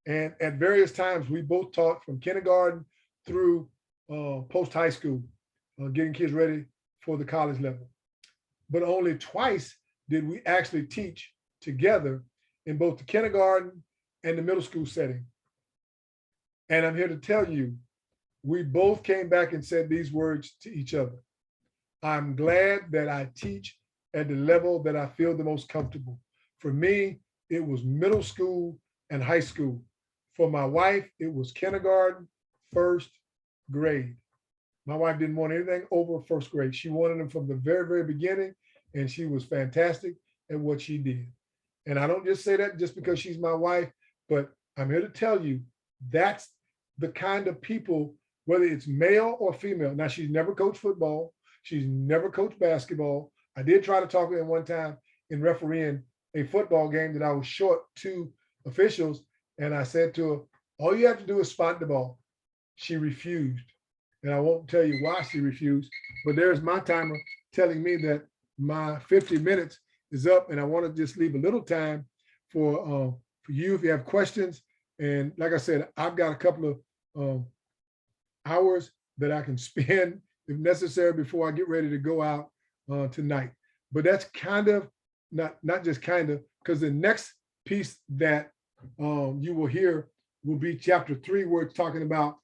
and at various times we both taught from kindergarten through post-high school, getting kids ready for the college level. But only twice did we actually teach together in both the kindergarten and the middle school setting. And I'm here to tell you, we both came back and said these words to each other. I'm glad that I teach at the level that I feel the most comfortable. For me, it was middle school and high school. For my wife, it was kindergarten, first grade. My wife didn't want anything over first grade. She wanted them from the very, very beginning, and she was fantastic at what she did. And I don't just say that just because she's my wife, but I'm here to tell you that's the kind of people, whether it's male or female. Now, she's never coached football. She's never coached basketball. I did try to talk to her one time in refereeing a football game that I was short 2 officials. And I said to her, all you have to do is spot the ball. She refused. And I won't tell you why she refused, but there's my timer telling me that my 50 minutes is up, and I want to just leave a little time for you if you have questions. And like I said, I've got a couple of hours that I can spend if necessary before I get ready to go out tonight. But that's kind of, not just kind of, because the next piece that you will hear will be chapter 3, where it's talking about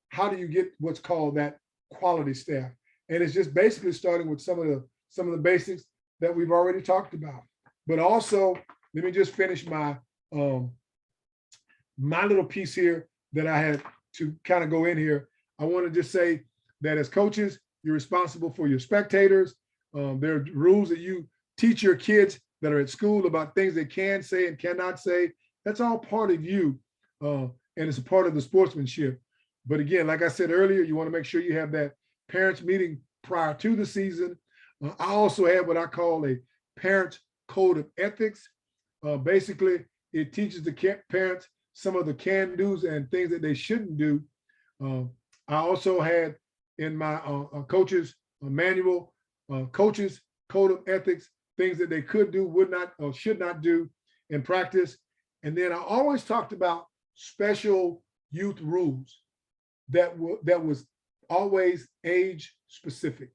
how do you get what's called that quality staff. And it's just basically starting with some of the basics that we've already talked about. But also, let me just finish my my little piece here that I had to kind of go in here. I want to just say that as coaches, you're responsible for your spectators. There are rules that you teach your kids that are at school about things they can say and cannot say. That's all part of you, and it's a part of the sportsmanship. But again, like I said earlier, you want to make sure you have that parents meeting prior to the season. I also have what I call a parent code of ethics. Basically, it teaches the parents some of the can-dos and things that they shouldn't do. I also had in my coaches manual, coaches code of ethics, things that they could do, would not, or should not do in practice. And then I always talked about special youth rules that was always age specific.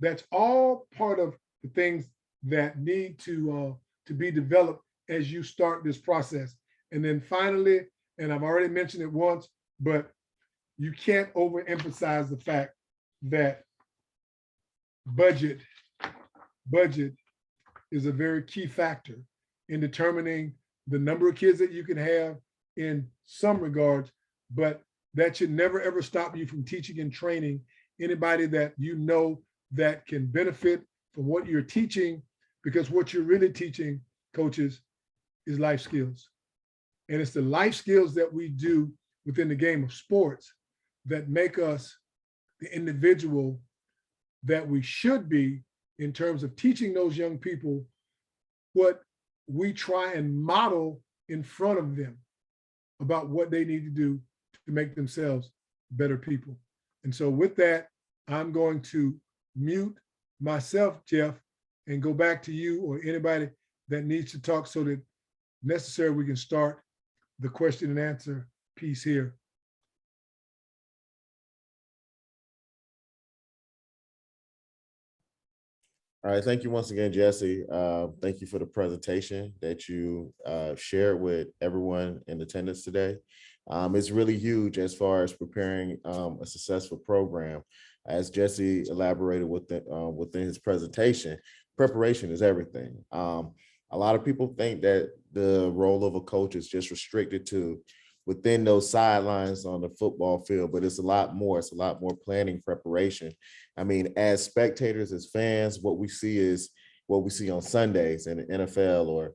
That's all part of the things that need to be developed as you start this process. And then finally, and I've already mentioned it once, but you can't overemphasize the fact that budget is a very key factor in determining the number of kids that you can have in some regards, but that should never ever stop you from teaching and training anybody that you know that can benefit from what you're teaching, because what you're really teaching, coaches, is life skills. And it's the life skills that we do within the game of sports that make us the individual that we should be in terms of teaching those young people what we try and model in front of them about what they need to do to make themselves better people. And so with that, I'm going to mute myself, Jeff, and go back to you or anybody that needs to talk so that necessary we can start the question and answer piece here. All right, thank you once again, Jesse. Thank you for the presentation that you shared with everyone in attendance today. It's really huge as far as preparing a successful program. As Jesse elaborated within his presentation, preparation is everything. A lot of people think that the role of a coach is just restricted to within those sidelines on the football field, but it's a lot more. It's a lot more planning, preparation. I mean, as spectators, as fans, what we see is what we see on Sundays in the NFL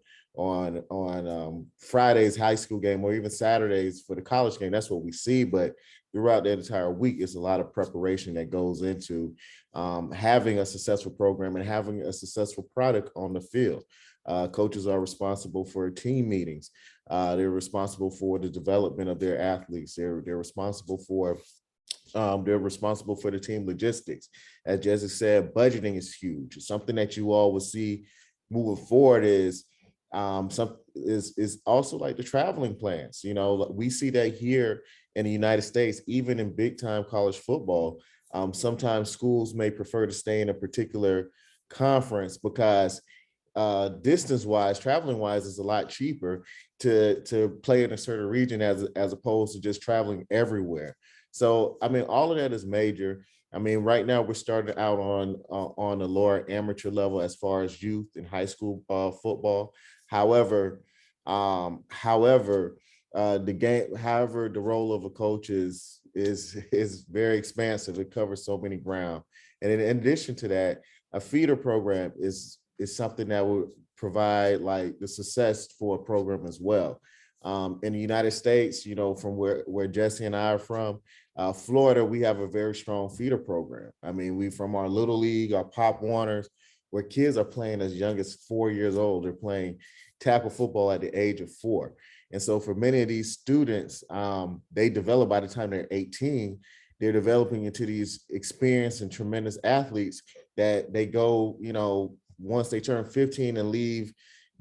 Friday's high school game or even Saturdays for the college game. That's what we see. But throughout the entire week, it's a lot of preparation that goes into having a successful program and having a successful product on the field. Coaches are responsible for team meetings. They're responsible for the development of their athletes. They're responsible for the team logistics. As Jesse said, budgeting is huge. It's something that you all will see moving forward is also like the traveling plans. You know, we see that here in the United States, even in big time college football. Sometimes schools may prefer to stay in a particular conference because distance wise, traveling wise, is a lot cheaper to play in a certain region as opposed to just traveling everywhere. So, I mean, all of that is major. I mean, right now we're starting out on the lower amateur level as far as youth and high school football. However, the role of a coach is very expansive. It covers so many ground. And in addition to that, a feeder program is something that will provide like the success for a program as well. In the United States, you know, from where Jesse and I are from, Florida, we have a very strong feeder program. I mean, we from our Little League, our Pop Warners, where kids are playing as young as 4 years old. They're playing tackle football at the age of 4. And so for many of these students, they develop by the time they're 18, they're developing into these experienced and tremendous athletes that they go, you know, once they turn 15 and leave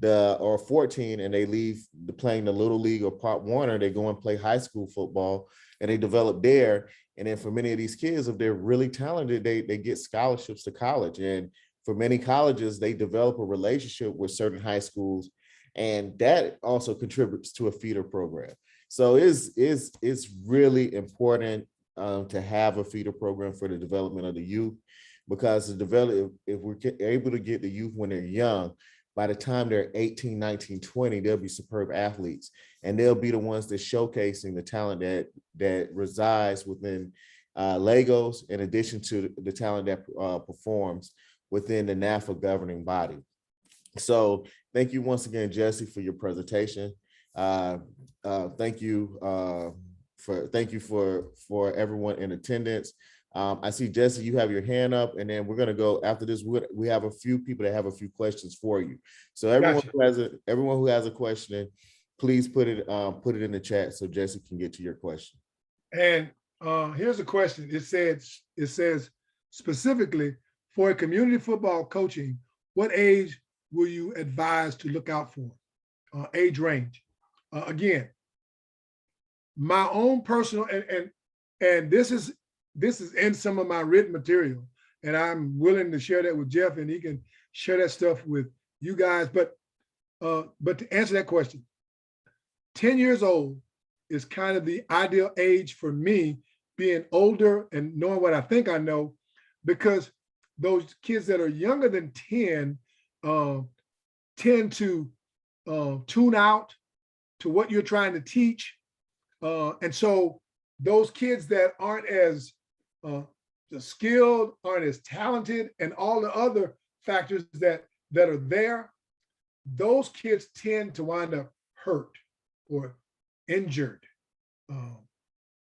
or 14 and they leave playing the Little League or Pop Warner, they go and play high school football and they develop there. And then for many of these kids, if they're really talented, they get scholarships to college. And for many colleges, they develop a relationship with certain high schools, and that also contributes to a feeder program. So it's really important to have a feeder program for the development of the youth, because if we're able to get the youth when they're young, by the time they're 18, 19, 20, they'll be superb athletes, and they'll be the ones that showcasing the talent that resides within Lagos, in addition to the talent that performs within the NAFA governing body. So thank you once again, Jesse, for your presentation. Thank you for everyone in attendance. I see, Jesse, you have your hand up, and then we're going to go after this. We have a few people that have a few questions for you. So everyone who has a question, please put it in the chat so Jesse can get to your question. And here's a question. It says specifically for a community football coaching, what age will you advise to look out for? Age range. Again, my own personal and this is in some of my written material, and I'm willing to share that with Jeff, and he can share that stuff with you guys. But to answer that question, 10 years old is kind of the ideal age for me, being older and knowing what I think I know, because those kids that are younger than 10 tend to tune out to what you're trying to teach. And so those kids that aren't as skilled, aren't as talented, and all the other factors that are there, those kids tend to wind up hurt or injured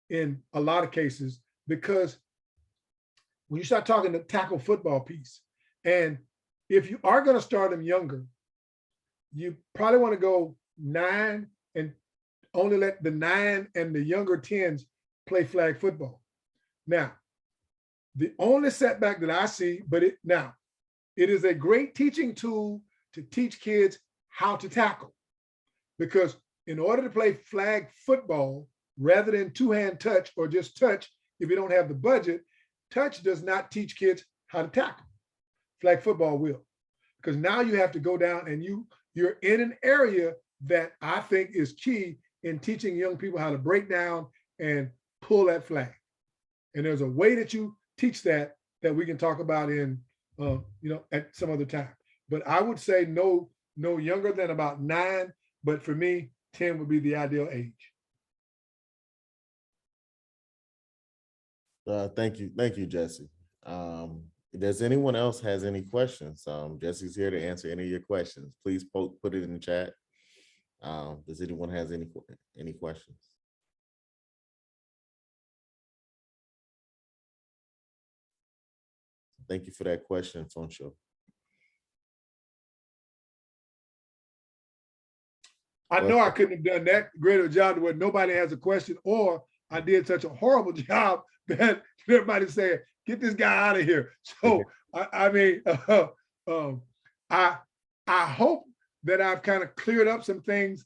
in a lot of cases, because when you start talking the tackle football piece, and if you are going to start them younger, you probably want to go 9 and only let the 9 and the younger 10s play flag football. Now, the only setback that I see, it is a great teaching tool to teach kids how to tackle, because in order to play flag football, rather than two-hand touch or just touch, if you don't have the budget, touch does not teach kids how to tackle. Flag football will, because now you have to go down and you're in an area that I think is key in teaching young people how to break down and pull that flag. And there's a way that you teach that we can talk about in at some other time. But I would say no younger than about 9, but for me, 10 would be the ideal age. Thank you, Jesse. Does anyone else has any questions? Jesse's here to answer any of your questions. Please put it in the chat. Does anyone has any questions? Thank you for that question, Foncho. I know I couldn't have done that great a job where nobody has a question, or I did such a horrible job that everybody said, "Get this guy out of here." So I mean, I hope that I've kind of cleared up some things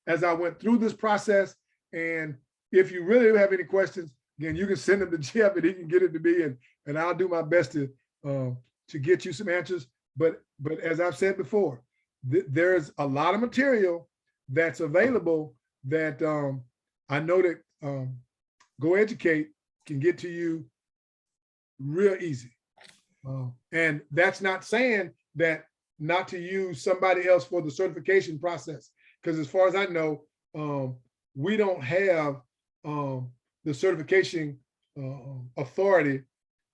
as I went through this process. And if you really have any questions, again, you can send them to Jeff and he can get it to me, and I'll do my best to get you some answers. But as I've said before, there's a lot of material that's available that I know that Go Educate can get to you real easy. And that's not saying that not to use somebody else for the certification process, because as far as I know, we don't have the certification authority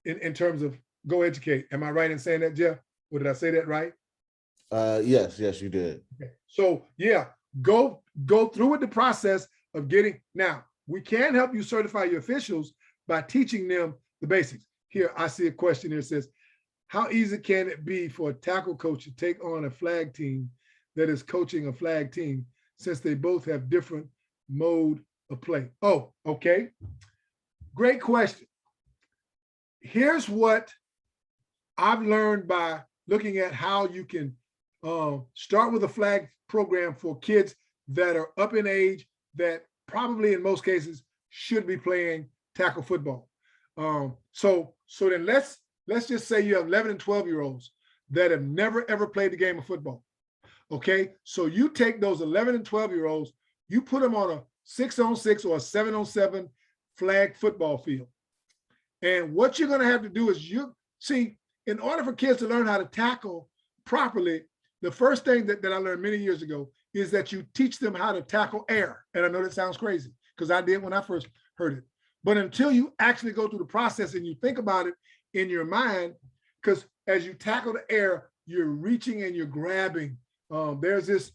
in terms of Go Educate. Am I right in saying that, Jeff? Or did I say that right? Yes, you did. Okay. So yeah, go through with the process of getting. Now, we can help you certify your officials by teaching them the basics. Here, I see a question here that says, how easy can it be for a tackle coach to take on a flag team that is coaching a flag team, since they both have different mode of play? Oh, okay. Great question. Here's what I've learned by looking at how you can start with a flag program for kids that are up in age, that probably in most cases should be playing tackle football. So then let's just say you have 11 and 12-year-olds that have never ever played the game of football. Okay, so you take those 11 and 12-year-olds, you put them on a 6-on-6 or a 7-on-7 flag football field. And what you're going to have to do is, you see, in order for kids to learn how to tackle properly, the first thing that I learned many years ago is that you teach them how to tackle air. And I know that sounds crazy, because I did when I first heard it. But until you actually go through the process and you think about it in your mind, because as you tackle the air, you're reaching and you're grabbing. There's this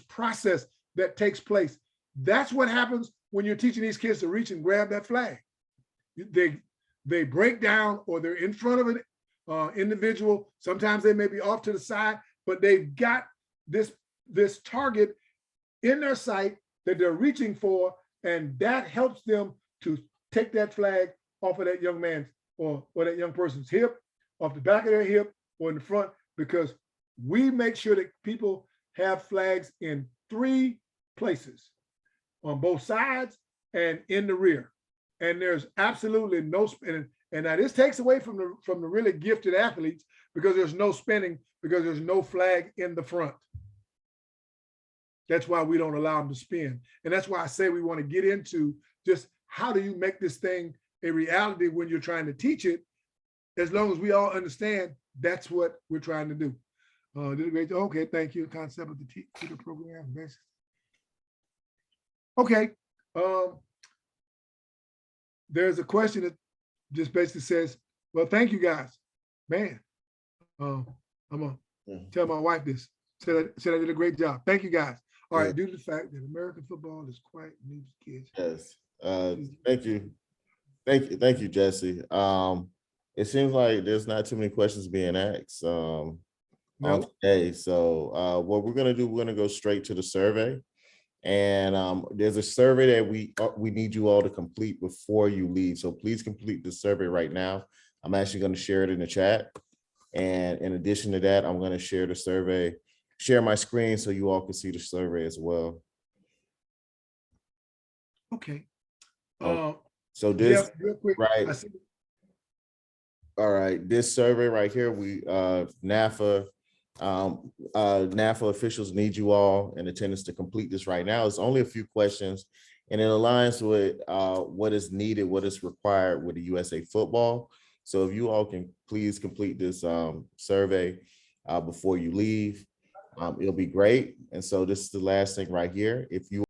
process that takes place. That's what happens when you're teaching these kids to reach and grab that flag. They break down, or they're in front of an individual. Sometimes they may be off to the side, but they've got this target in their sight that they're reaching for, and that helps them to take that flag off of that young man's or that young person's hip, off the back of their hip, or in the front, because we make sure that people have flags in 3 places, on both sides and in the rear. And there's absolutely no spinning. And now this takes away from the really gifted athletes, because there's no spinning, because there's no flag in the front. That's why we don't allow them to spin. And that's why I say we want to get into just how do you make this thing a reality when you're trying to teach it, as long as we all understand that's what we're trying to do. Did a great job. Okay, thank you. Concept of the teacher program. Okay. There's a question that just basically says, well, thank you guys. Man, I'm gonna tell my wife this. Said I did a great job. Thank you guys. All right, due to the fact that American football is quite new to kids. Yes. Thank you, Jesse. It seems like there's not too many questions being asked on today. So what we're gonna do, we're gonna go straight to the survey. And there's a survey that we need you all to complete before you leave. So please complete the survey right now. I'm actually going to share it in the chat. And in addition to that, I'm going to share the survey, share my screen so you all can see the survey as well. Okay. So this, real quick, right. All right, this survey right here, NAFA officials need you all in attendance to complete this right now. It's only a few questions, and it aligns with what is needed, what is required with the USA football. So if you all can please complete this survey before you leave, it'll be great. And so this is the last thing right here. If you